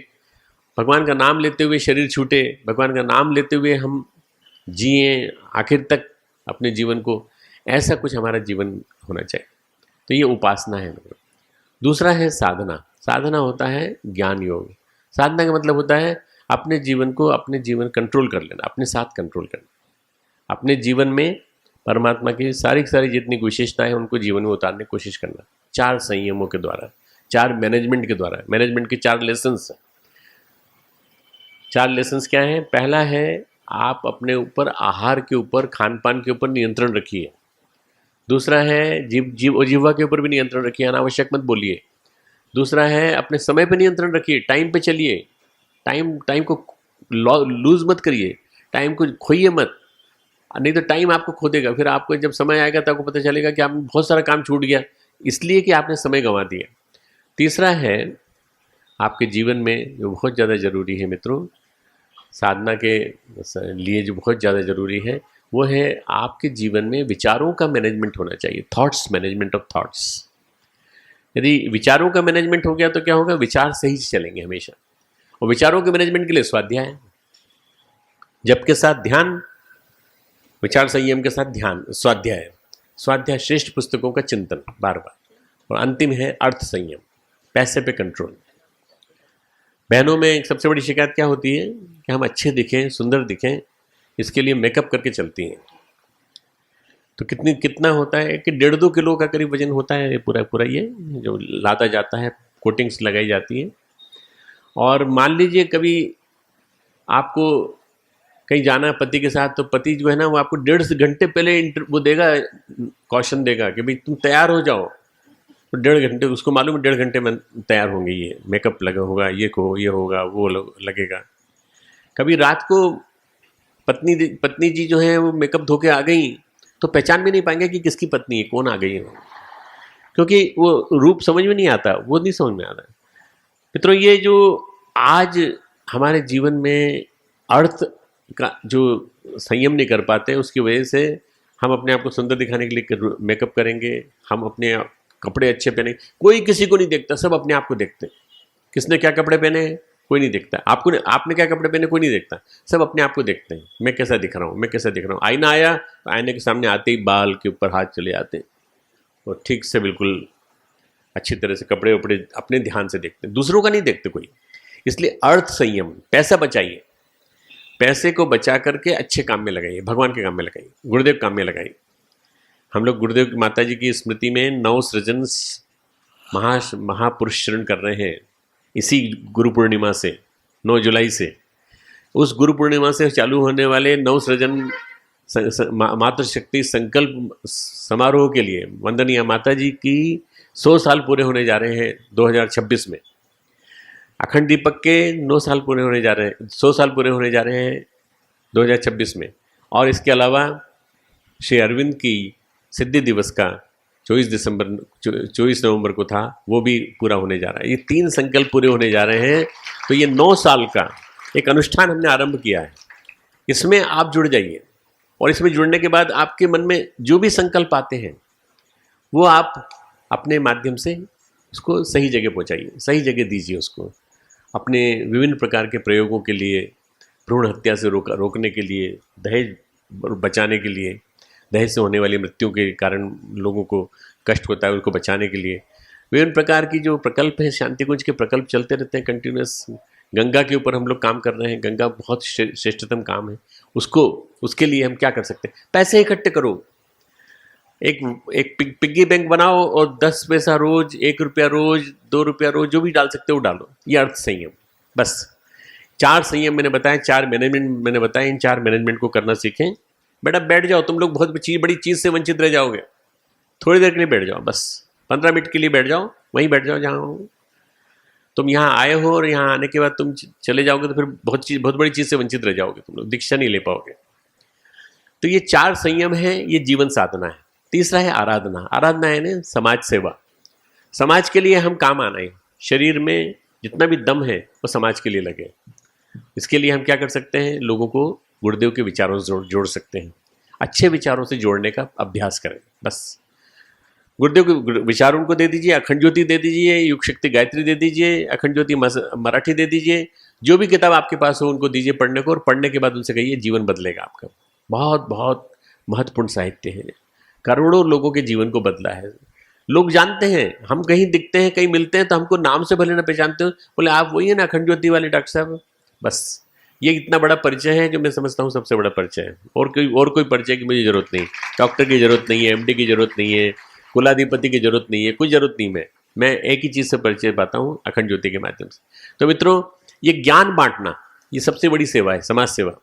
Speaker 1: भगवान का नाम लेते हुए शरीर छूटे, भगवान का नाम लेते हुए हम जिए आखिर तक अपने जीवन को। ऐसा कुछ हमारा जीवन होना चाहिए। तो ये उपासना है। दूसरा है साधना। साधना होता है ज्ञान योग। साधना का मतलब होता है अपने जीवन को, अपने जीवन कंट्रोल कर लेना, अपने साथ कंट्रोल करना, अपने जीवन में परमात्मा की सारी जितनी विशेषताएं हैं उनको जीवन में उतारने की कोशिश करना। 4 संयमों के द्वारा, 4 मैनेजमेंट के द्वारा। मैनेजमेंट के 4 लेसन्स। 4 लेसन्स क्या हैं? पहला है आप अपने ऊपर, आहार के ऊपर, खान पान के ऊपर नियंत्रण रखिए। दूसरा है जिह्वा के ऊपर भी नियंत्रण रखिए, अनावश्यक मत बोलिए। दूसरा है अपने समय पे नियंत्रण रखिए, टाइम पे चलिए, टाइम को लूज मत करिए, टाइम को खोइए मत। नहीं तो टाइम आपको खो देगा। फिर आपको जब समय आएगा तो आपको पता चलेगा कि आप बहुत सारा काम छूट गया, इसलिए कि आपने समय गंवा दिया। तीसरा है आपके जीवन में जो बहुत ज़्यादा ज़रूरी है मित्रों, साधना के लिए जो बहुत ज़्यादा ज़रूरी है, वो है आपके जीवन में विचारों का मैनेजमेंट होना चाहिए। Thoughts, management of thoughts. यदि विचारों का मैनेजमेंट हो गया तो क्या होगा, विचार सही से चलेंगे हमेशा। और विचारों के मैनेजमेंट के लिए स्वाध्याय है, जप के साथ ध्यान, विचार संयम के साथ ध्यान, स्वाध्याय। स्वाध्याय श्रेष्ठ पुस्तकों का चिंतन बार बार। और अंतिम है अर्थ संयम, पैसे पे कंट्रोल। बहनों में एक सबसे बड़ी शिकायत क्या होती है कि हम अच्छे दिखें, सुंदर दिखें, इसके लिए मेकअप करके चलती हैं। तो कितना होता है कि 1.5-2 किलो का करीब वजन होता है पूरा ये जो लादा जाता है, कोटिंग्स लगाई जाती है। और मान लीजिए कभी आपको कहीं जाना है पति के साथ, तो पति जो है ना वो आपको 1.5 घंटे पहले वो देगा, कॉशन देगा कि भाई तुम तैयार हो जाओ। तो 1.5 घंटे, उसको मालूम है 1.5 घंटे में तैयार होंगे, ये मेकअप लगा होगा, ये होगा, वो लगेगा। कभी रात को पत्नी जी जो है वो मेकअप धो के आ गई तो पहचान भी नहीं पाएंगे कि किसकी पत्नी है, कौन आ गई है, क्योंकि वो रूप समझ में नहीं आता, वो नहीं समझ में आता। मित्रों, ये जो आज हमारे जीवन में अर्थ का जो संयम नहीं कर पाते, उसकी वजह से हम अपने आप को सुंदर दिखाने के लिए मेकअप करेंगे, हम अपने कपड़े अच्छे पहने, कोई किसी को नहीं देखता, सब अपने आप को देखते। किसने क्या कपड़े पहने कोई नहीं देखता, आपने क्या कपड़े पहने कोई नहीं देखता, सब अपने आप को देखते हैं, मैं कैसा दिख रहा हूँ, मैं कैसा दिख रहा हूँ। आईना आया तो आईने के सामने आते ही बाल के ऊपर हाथ चले आते हैं और ठीक से बिल्कुल अच्छी तरह से कपड़े वपड़े अपने ध्यान से देखते हैं, दूसरों का नहीं देखते कोई। इसलिए अर्थ संयम, पैसा बचाइए, पैसे को बचा करके अच्छे काम में लगाइए, भगवान के काम में लगाइए, गुरुदेव काम में लगाइए। हम लोग गुरुदेव माता जी की स्मृति में नवसृजन महापुरुष शरण कर रहे हैं इसी गुरु पूर्णिमा से, 9 जुलाई से। उस गुरु पूर्णिमा से चालू होने वाले नवसृजन मातृशक्ति संकल्प समारोह के लिए वंदनीय माता जी की 100 साल पूरे होने जा रहे हैं 2026 में। अखंड दीपक के 9 साल पूरे होने जा रहे हैं, 100 साल पूरे होने जा रहे हैं 2026 में। और इसके अलावा श्री अरविंद की सिद्धि दिवस का 24 नवंबर को था, वो भी पूरा होने जा रहा है। ये 3 संकल्प पूरे होने जा रहे हैं। तो ये 9 साल का एक अनुष्ठान हमने आरंभ किया है, इसमें आप जुड़ जाइए। और इसमें जुड़ने के बाद आपके मन में जो भी संकल्प आते हैं वो आप अपने माध्यम से उसको सही जगह पहुंचाइए, सही जगह दीजिए उसको। अपने विभिन्न प्रकार के प्रयोगों के लिए, भ्रूण हत्या से रोकने के लिए, दहेज बचाने के लिए, दहेज से होने वाली मृत्यु के कारण लोगों को कष्ट होता है उसको बचाने के लिए, विभिन्न प्रकार की जो प्रकल्प है, शांति कुंज के प्रकल्प चलते रहते हैं कंटिन्यूस। गंगा के ऊपर हम लोग काम कर रहे हैं, गंगा बहुत श्रेष्ठतम काम है। उसके लिए हम क्या कर सकते हैं, पैसे इकट्ठे करो, एक पिग्गी बैंक बनाओ और 10 पैसा रोज, 1 रुपया रोज, 2 रुपया रोज, जो भी डाल सकते हो डालो। ये अर्थ संयम। बस 4 संयम मैंने बताए, 4 मैनेजमेंट मैंने बताए, इन 4 मैनेजमेंट को करना सीखें। बेटा बैठ जाओ, तुम लोग बहुत बड़ी चीज़ से वंचित रह जाओगे। थोड़ी देर के लिए बैठ जाओ, बस 15 मिनट के लिए बैठ जाओ, वहीं बैठ जाओ जहाँ हो। तुम यहाँ आए हो और यहाँ आने के बाद तुम चले जाओगे तो फिर बहुत बड़ी चीज़ से वंचित रह जाओगे, तुम लोग दीक्षा नहीं ले पाओगे। तो ये 4 संयम है, ये जीवन साधना है। तीसरा है आराधना। आराधना है ना समाज सेवा। समाज के लिए हम काम आना है, शरीर में जितना भी दम है वो समाज के लिए लगे। इसके लिए हम क्या कर सकते हैं, लोगों को गुरुदेव के विचारों से जोड़ सकते हैं, अच्छे विचारों से जोड़ने का अभ्यास करें। बस गुरुदेव के विचार उनको दे दीजिए, अखंड ज्योति दे दीजिए, युग शक्ति गायत्री दे दीजिए, अखंड ज्योति मराठी दे दीजिए, जो भी किताब आपके पास हो उनको दीजिए पढ़ने को। और पढ़ने के बाद उनसे कहिए जीवन बदलेगा आपका। बहुत बहुत महत्वपूर्ण साहित्य है, करोड़ों लोगों के जीवन को बदला है। लोग जानते हैं, हम कहीं दिखते हैं, कहीं मिलते हैं तो हमको नाम से भले ना पहचानते हो, बोले आप वही है ना अखंड ज्योति वाले डॉक्टर साहब। बस ये इतना बड़ा परिचय है जो मैं समझता हूँ सबसे बड़ा परिचय है। और कोई परिचय की मुझे जरूरत नहीं, डॉक्टर की जरूरत नहीं है, एमडी की जरूरत नहीं है, कुलाधिपति की जरूरत नहीं है, कोई जरूरत नहीं। मैं एक ही चीज़ से परिचय पाता हूँ, अखंड ज्योति के माध्यम से। तो मित्रों, ये ज्ञान बांटना ये सबसे बड़ी सेवा है, समाज सेवा।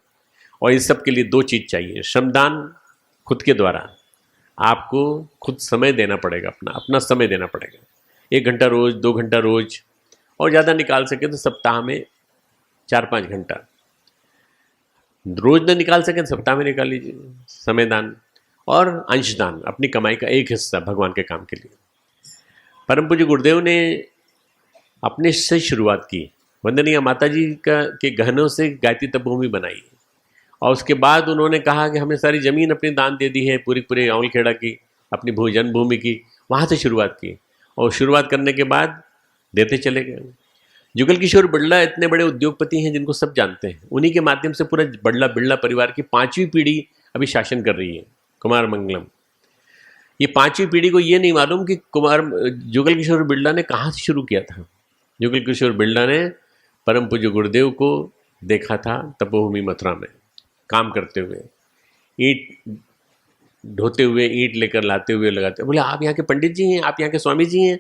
Speaker 1: और इस सब के लिए 2 चीज़ चाहिए, श्रमदान खुद के द्वारा, आपको खुद समय देना पड़ेगा, अपना समय देना पड़ेगा। 1 घंटा रोज, 2 घंटा रोज, और ज़्यादा निकाल सके तो सप्ताह में 4-5 घंटा। रोज न निकाल सकें सप्ताह में निकाल लीजिए समय दान, और अंशदान, अपनी कमाई का एक हिस्सा भगवान के काम के लिए। परम पूज्य गुरुदेव ने अपने से शुरुआत की। वंदनीय माता जी का के गहनों से गायत्री तपोभूमि बनाई, और उसके बाद उन्होंने कहा कि हमने सारी ज़मीन अपनी दान दे दी है, पूरी पूरे औलखेड़ा की, अपनी जन्मभूमि की, वहाँ से शुरुआत की। और शुरुआत करने के बाद देते चले गए। जुगल किशोर बिड़ला इतने बड़े उद्योगपति हैं जिनको सब जानते हैं। उन्हीं के माध्यम से पूरा बिड़ला परिवार की 5वीं पीढ़ी अभी शासन कर रही है, कुमार मंगलम। ये 5वीं पीढ़ी को ये नहीं मालूम कि जुगल किशोर बिड़ला ने कहाँ से शुरू किया था। जुगल किशोर बिड़ला ने परम पूज्य गुरुदेव को देखा था तपोभूमि मथुरा में काम करते हुए, ईंट ढोते हुए, ईंट लेकर लाते हुए, लगाते। बोले आप यहाँ के पंडित जी हैं, आप यहाँ के स्वामी जी हैं?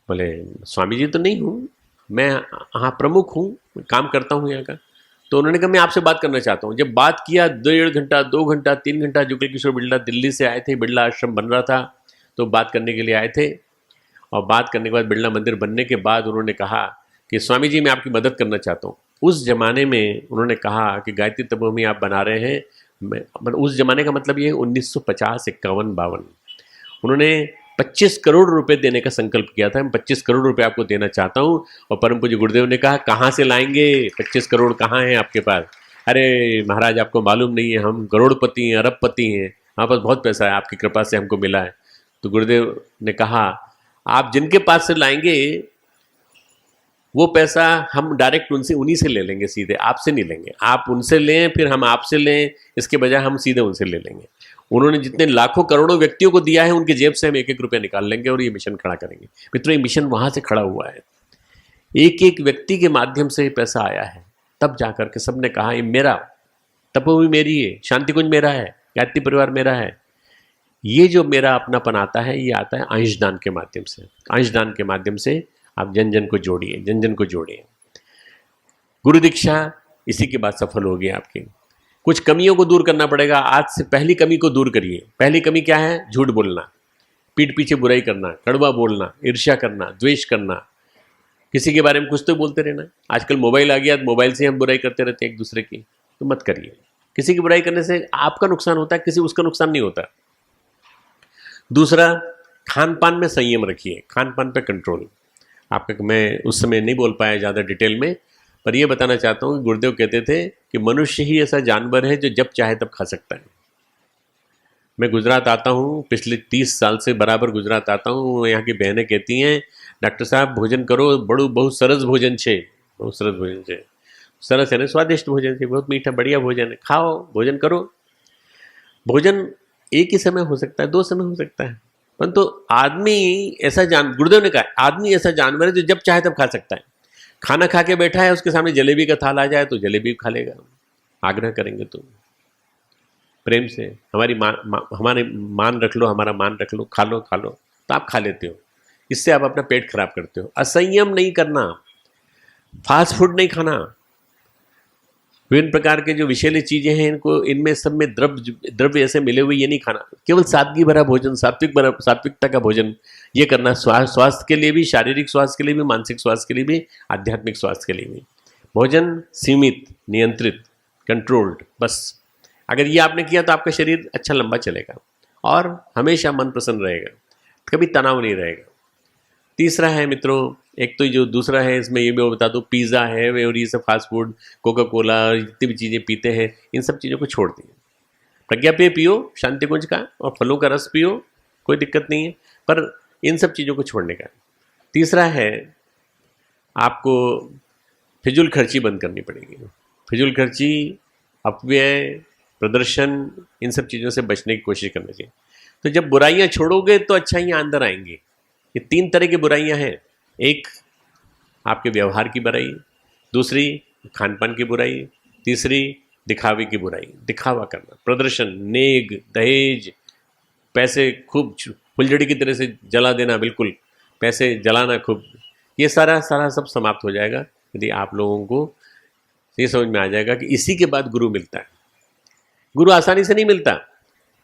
Speaker 1: बोले स्वामी जी तो नहीं हूँ, मैं हाँ प्रमुख हूँ, काम करता हूँ यहाँ का। तो उन्होंने कहा मैं आपसे बात करना चाहता हूँ। जब बात किया 1.5 घंटा, 2 घंटा, 3 घंटा, जुगल किशोर बिड़ला दिल्ली से आए थे, बिड़ला आश्रम बन रहा था तो बात करने के लिए आए थे। और बात करने के बाद बिड़ला मंदिर बनने के बाद उन्होंने कहा कि स्वामी जी मैं आपकी मदद करना चाहता हूँ। उस जमाने में उन्होंने कहा कि गायत्री तपोभूमि आप बना रहे हैं, मैं उस जमाने का मतलब ये 1950, 51, 52, उन्होंने 25 करोड़ रुपए देने का संकल्प किया था। मैं 25 करोड़ रुपए आपको देना चाहता हूँ। और परम पूज्य गुरुदेव ने कहा कहाँ से लाएंगे, 25 करोड़ कहाँ हैं आपके पास? अरे महाराज आपको मालूम नहीं है, हम करोड़पति हैं, अरबपति हैं, हमारे पास बहुत पैसा है, आपकी कृपा से हमको मिला है। तो गुरुदेव ने कहा आप जिनके पास से लाएंगे वो पैसा हम डायरेक्ट उनसे, उन्हीं से ले लेंगे, सीधे आपसे नहीं लेंगे। आप उनसे लें फिर हम आपसे लें, इसके बजाय हम सीधे उनसे ले लेंगे। उन्होंने जितने लाखों करोड़ों व्यक्तियों को दिया है उनके जेब से हम 1-1 रुपया निकाल लेंगे और ये मिशन खड़ा करेंगे। मित्रों ये मिशन वहां से खड़ा हुआ है, एक एक व्यक्ति के माध्यम से पैसा आया है। तब जाकर के सबने कहा ये मेरा, तपोभूमि मेरी है, शांति कुंज मेरा है, गायत्री परिवार मेरा है। ये जो मेरा अपनापन आता है ये आता है अंशदान के माध्यम से। अंशदान के माध्यम से आप जन जन को जोड़िए, जन जन को जोड़िए। गुरु दीक्षा इसी के बाद सफल होगी आपकी। कुछ कमियों को दूर करना पड़ेगा। आज से पहली कमी को दूर करिए। पहली कमी क्या है? झूठ बोलना, पीठ पीछे बुराई करना, कड़वा बोलना, ईर्ष्या करना, द्वेष करना, किसी के बारे में कुछ तो बोलते रहना। आजकल मोबाइल आ गया, मोबाइल से हम बुराई करते रहते हैं एक दूसरे की, तो मत करिए। किसी की बुराई करने से आपका नुकसान होता है, किसी उसका नुकसान नहीं होता। दूसरा, खान पान में संयम रखिए, खान पान पे कंट्रोल। आपका मैं उस समय नहीं बोल पाया ज़्यादा डिटेल में, पर यह बताना चाहता हूँ कि गुरुदेव कहते थे कि मनुष्य ही ऐसा जानवर है जो जब चाहे तब खा सकता है। मैं गुजरात आता हूँ, पिछले 30 साल से बराबर गुजरात आता हूँ। यहाँ की बहनें कहती हैं डॉक्टर साहब भोजन करो, बड़ू बहुत सरस भोजन छे, बहुत सरस भोजन छे। सरस है ना, स्वादिष्ट भोजन छे, बहुत मीठा बढ़िया भोजन है, खाओ, भोजन करो। भोजन एक ही समय हो सकता है, 2 समय हो सकता है, परंतु आदमी ऐसा गुरुदेव ने कहा आदमी ऐसा जानवर है जो जब चाहे तब खा सकता है। खाना खा के बैठा है, उसके सामने जलेबी का थाल आ जाए तो जलेबी खा लेगा। आग्रह करेंगे तो प्रेम से हमारे मान रख लो, हमारा मान रख लो, खा लो तो आप खा लेते हो। इससे आप अपना पेट खराब करते हो। असंयम नहीं करना, फास्ट फूड नहीं खाना, विभिन्न प्रकार के जो विषैली चीजें हैं इनको, इनमें सब में द्रव्य ऐसे मिले हुए, ये नहीं खाना। केवल सादगी भरा भोजन, सात्विकता का भोजन ये करना। स्वास्थ्य के लिए भी, शारीरिक स्वास्थ्य के लिए भी, मानसिक स्वास्थ्य के लिए भी, आध्यात्मिक स्वास्थ्य के लिए भी। भोजन सीमित, नियंत्रित, कंट्रोल्ड, बस अगर ये आपने किया तो आपका शरीर अच्छा लंबा चलेगा और हमेशा मन प्रसन्न रहेगा, कभी तनाव नहीं रहेगा। तीसरा है मित्रों, एक तो जो दूसरा है इसमें ये भी बता दो, पिज़्ज़ा है और ये सब फास्ट फूड, कोका कोला, जितनी भी चीज़ें पीते हैं, इन सब चीज़ों को छोड़ दीजिए। प्रज्ञा पेय पियो शांति कुंज का, और फलों का रस पियो, कोई दिक्कत नहीं है, पर इन सब चीज़ों को छोड़ने का। तीसरा है आपको फिजूल खर्ची बंद करनी पड़ेगी। फिजूल खर्ची, अपव्यय, प्रदर्शन, इन सब चीज़ों से बचने की कोशिश करनी चाहिए। तो जब बुराइयाँ छोड़ोगे तो अच्छाइयाँ अंदर आएंगी। ये 3 तरह की बुराइयाँ हैं। एक आपके व्यवहार की बुराई, दूसरी खान पान की बुराई, तीसरी दिखावे की बुराई, दिखावा करना, प्रदर्शन, नेग, दहेज, पैसे खूब फुलझड़ी की तरह से जला देना, बिल्कुल पैसे जलाना खूब, ये सारा सब समाप्त हो जाएगा यदि आप लोगों को ये समझ में आ जाएगा कि इसी के बाद गुरु मिलता है। गुरु आसानी से नहीं मिलता।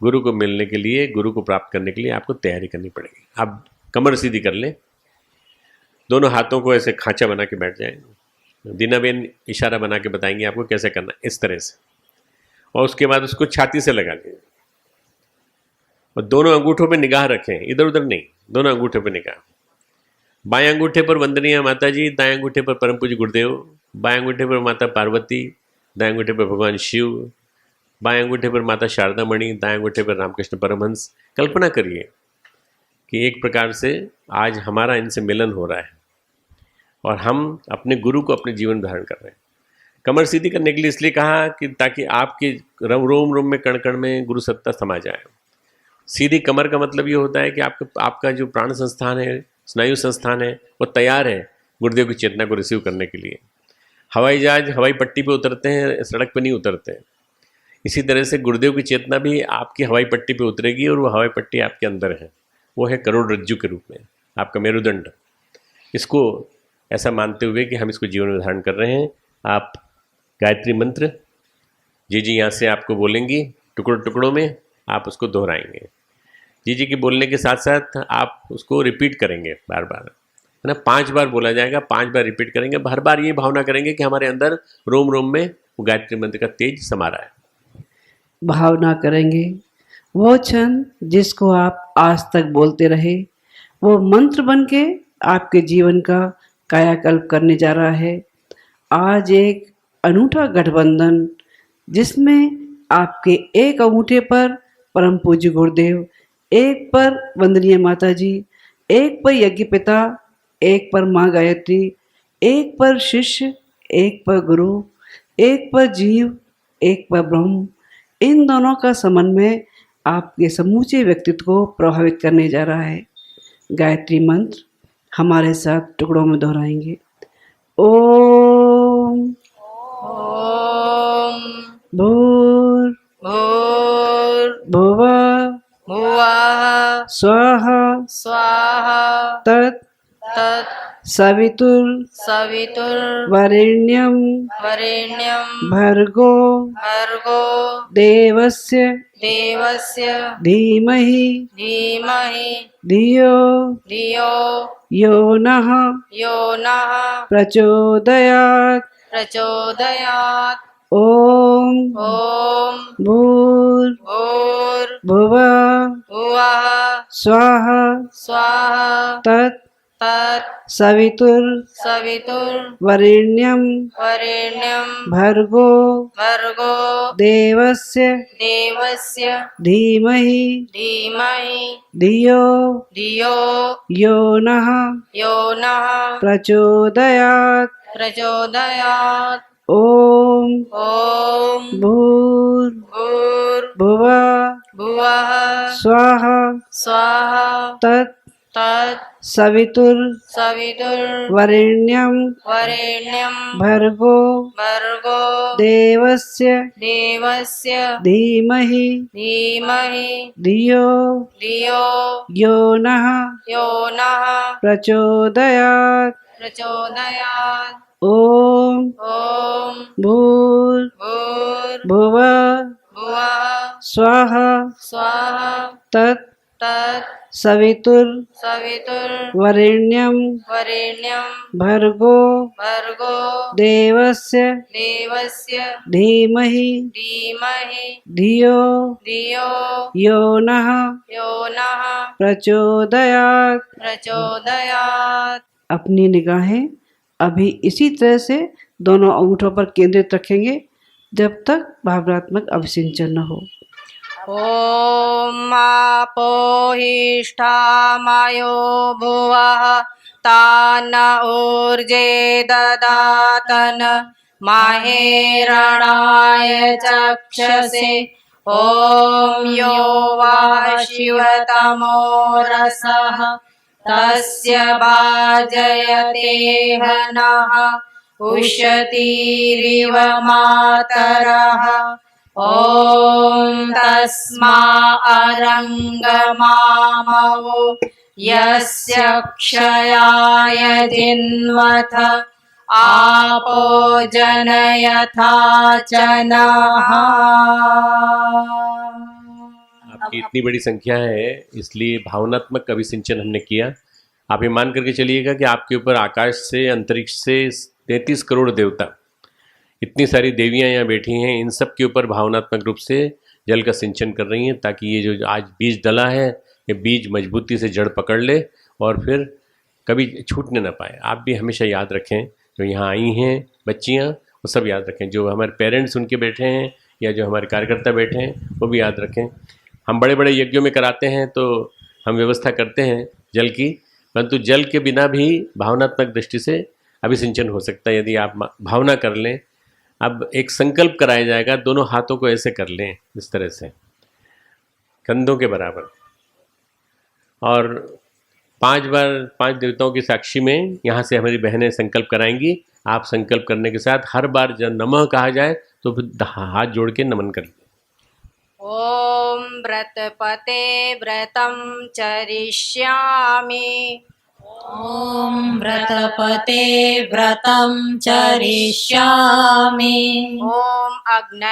Speaker 1: गुरु को मिलने के लिए, गुरु को प्राप्त करने के लिए आपको तैयारी करनी पड़ेगी। आप कमर सीधी कर लें, दोनों हाथों को ऐसे खांचा बना के बैठ जाएं। दीनाबेन इशारा बना के बताएंगे आपको कैसे करना, इस तरह से और उसके बाद उसको छाती से लगा लीजिए और दोनों अंगूठों पे निगाह रखें, इधर उधर नहीं, दोनों अंगूठे पे निगाह। बाएं अंगूठे पर वंदनीय माता जी, दाएं अंगूठे पर परम पूज्य गुरुदेव, बाएं अंगूठे पर माता पार्वती, दाएं अंगूठे पर भगवान शिव, बाएं अंगूठे पर माता शारदा मणि, दाएं अंगूठे पर रामकृष्ण परमहंस। कल्पना करिए कि एक प्रकार से आज हमारा इनसे मिलन हो रहा है और हम अपने गुरु को अपने जीवन में धारण कर रहे हैं। कमर सीधी करने के लिए इसलिए कहा कि ताकि आपके रोम रोम में, कण कण में गुरु सत्ता समा जाए। सीधी कमर का मतलब ये होता है कि आपका जो प्राण संस्थान है, स्नायु संस्थान है, वो तैयार है गुरुदेव की चेतना को रिसीव करने के लिए। हवाई जहाज हवाई पट्टी पे उतरते हैं, सड़क पे नहीं उतरते हैं। इसी तरह से गुरुदेव की चेतना भी आपकी हवाई पट्टी पे उतरेगी और वो हवाई पट्टी आपके अंदर है, वो है करोड़रज्जु के रूप में आपका मेरुदंड। इसको ऐसा मानते हुए कि हम इसको जीवन में धारण कर रहे हैं, आप गायत्री मंत्र जी जी यहाँ से आपको बोलेंगी, टुकड़ों टुकड़ों में आप उसको दोहराएंगे। जी जी के बोलने के साथ साथ आप उसको रिपीट करेंगे बार बार, है ना। 5 बार बोला जाएगा, 5 बार रिपीट करेंगे। हर बार ये भावना करेंगे कि हमारे अंदर रोम रोम में वो गायत्री मंत्र का तेज समा रहा है।
Speaker 2: भावना करेंगे वो क्षण जिसको आप आज तक बोलते रहे, वो मंत्र बन के आपके जीवन का कायाकल्प करने जा रहा है। आज एक अनूठा गठबंधन जिसमें आपके एक अंगूठे पर परम पूज्य गुरुदेव, एक पर वंदनीय माता जी, एक पर यज्ञ पिता, एक पर माँ गायत्री, एक पर शिष्य, एक पर गुरु, एक पर जीव, एक पर ब्रह्म, इन दोनों का समन्वय आपके समूचे व्यक्तित्व को प्रभावित करने जा रहा है। गायत्री मंत्र हमारे साथ टुकड़ों में दोहराएंगे। ओम
Speaker 3: ओम
Speaker 2: भूर
Speaker 3: भूर
Speaker 2: भुवः
Speaker 3: भुवः
Speaker 2: स्वाहा
Speaker 3: स्वाहा
Speaker 2: तत्
Speaker 3: तत्
Speaker 2: सवितुर
Speaker 3: सवितुर्वरेण्यं
Speaker 2: वरेण्यं भर्गो
Speaker 3: भर्गो
Speaker 2: देवस्य
Speaker 3: देवस्य
Speaker 2: धीमहि
Speaker 3: धीमहि
Speaker 2: धियो
Speaker 3: धियो
Speaker 2: यो नः
Speaker 3: यो नः
Speaker 2: प्रचोदयात्।
Speaker 3: प्रचोदयात्।
Speaker 2: ओम
Speaker 3: ओम
Speaker 2: भूर
Speaker 3: भूर्भुवः
Speaker 2: भुवः स्वाहा
Speaker 3: स्वाहा
Speaker 2: तत्
Speaker 3: तत्
Speaker 2: सवितुर
Speaker 3: सवितुर्वरेण्यं
Speaker 2: भर्गो
Speaker 3: भर्गो
Speaker 2: देवस्य
Speaker 3: देवस्य
Speaker 2: धीमहि
Speaker 3: धीमहि
Speaker 2: धियो
Speaker 3: धियो
Speaker 2: यो नः
Speaker 3: यो नः
Speaker 2: प्रचोदयात्।
Speaker 3: प्रचोदयात्।
Speaker 2: ओम
Speaker 3: ओम
Speaker 2: भूर
Speaker 3: भूर्भुवः
Speaker 2: भुवः स्वाहा
Speaker 3: स्वाहा
Speaker 2: तत्
Speaker 3: तत्
Speaker 2: सवितुर
Speaker 3: सवितुर्वरेण्यं
Speaker 2: वरेण्यं भर्गो
Speaker 3: भर्गो
Speaker 2: देवस्य
Speaker 3: देवस्य
Speaker 2: धीमहि
Speaker 3: धीमहि
Speaker 2: धियो
Speaker 3: धियो
Speaker 2: यो नः
Speaker 3: यो नः
Speaker 2: प्रचोदयात्।
Speaker 3: प्रचोदयात्।
Speaker 2: ओम
Speaker 3: ओम
Speaker 2: भूर्भुवः
Speaker 3: भूर्भुवः
Speaker 2: स्वाहा
Speaker 3: स्वाहा
Speaker 2: तत्
Speaker 3: तत्
Speaker 2: सवितुर
Speaker 3: सवितुर्वरेण्यं
Speaker 2: भर्गो
Speaker 3: भर्गो
Speaker 2: देवस्य
Speaker 3: देवस्य
Speaker 2: धीमहि
Speaker 3: धीमहि
Speaker 2: धियो
Speaker 3: धियो
Speaker 2: यो नः
Speaker 3: यो नः
Speaker 2: प्रचोदयात्।
Speaker 3: प्रचोदयात्।
Speaker 2: अपनी निगाहें अभी इसी तरह से दोनों अंगूठों पर केंद्रित रखेंगे जब तक भावनात्मक अभिसिंचन न हो।
Speaker 3: ओम आपोहिष्ठामयो भुवः तान ऊर्जे ददातन माहेरणाय चक्षसे। ओम यो वा शिवतमो रसः तस्य भाजयते हनः उशतीरिव मातरः। ओम तस्मा अरंगमामवो यस्य क्षयाय जिन्वथ आपो जनयथा चनः।
Speaker 1: आपकी इतनी बड़ी संख्या है, इसलिए भावनात्मक अभिसिंचन हमने किया। आप ये मान करके चलिएगा कि आपके ऊपर आकाश से, अंतरिक्ष से 33 करोड़ देवता इतनी सारी देवियां यहाँ बैठी हैं, इन सब के ऊपर भावनात्मक रूप से जल का सिंचन कर रही हैं, ताकि ये जो आज बीज डला है, ये बीज मजबूती से जड़ पकड़ ले और फिर कभी छूटने ना पाए। आप भी हमेशा याद रखें, जो यहाँ आई हैं बच्चियाँ, वो सब याद रखें, जो हमारे पेरेंट्स उनके बैठे हैं या जो हमारे कार्यकर्ता बैठे हैं वो भी याद रखें। हम बड़े बड़े यज्ञों में कराते हैं तो हम व्यवस्था करते हैं जल की, परंतु जल के बिना भी भावनात्मक दृष्टि से अभिसिंचन हो सकता है यदि आप भावना कर लें। अब एक संकल्प कराया जाएगा, दोनों हाथों को ऐसे कर लें, इस तरह से कंधों के बराबर, और 5 बार 5 देवताओं की साक्षी में यहाँ से हमारी बहनें संकल्प कराएंगी। आप संकल्प करने के साथ हर बार जब नमः कहा जाए तो फिर हाथ जोड़ के नमन कर लें।
Speaker 3: ॐ व्रतपते व्रतं चरिष्यामि।
Speaker 4: ॐ व्रतपते व्रतं चरिष्यामि।
Speaker 3: ॐ अग्नये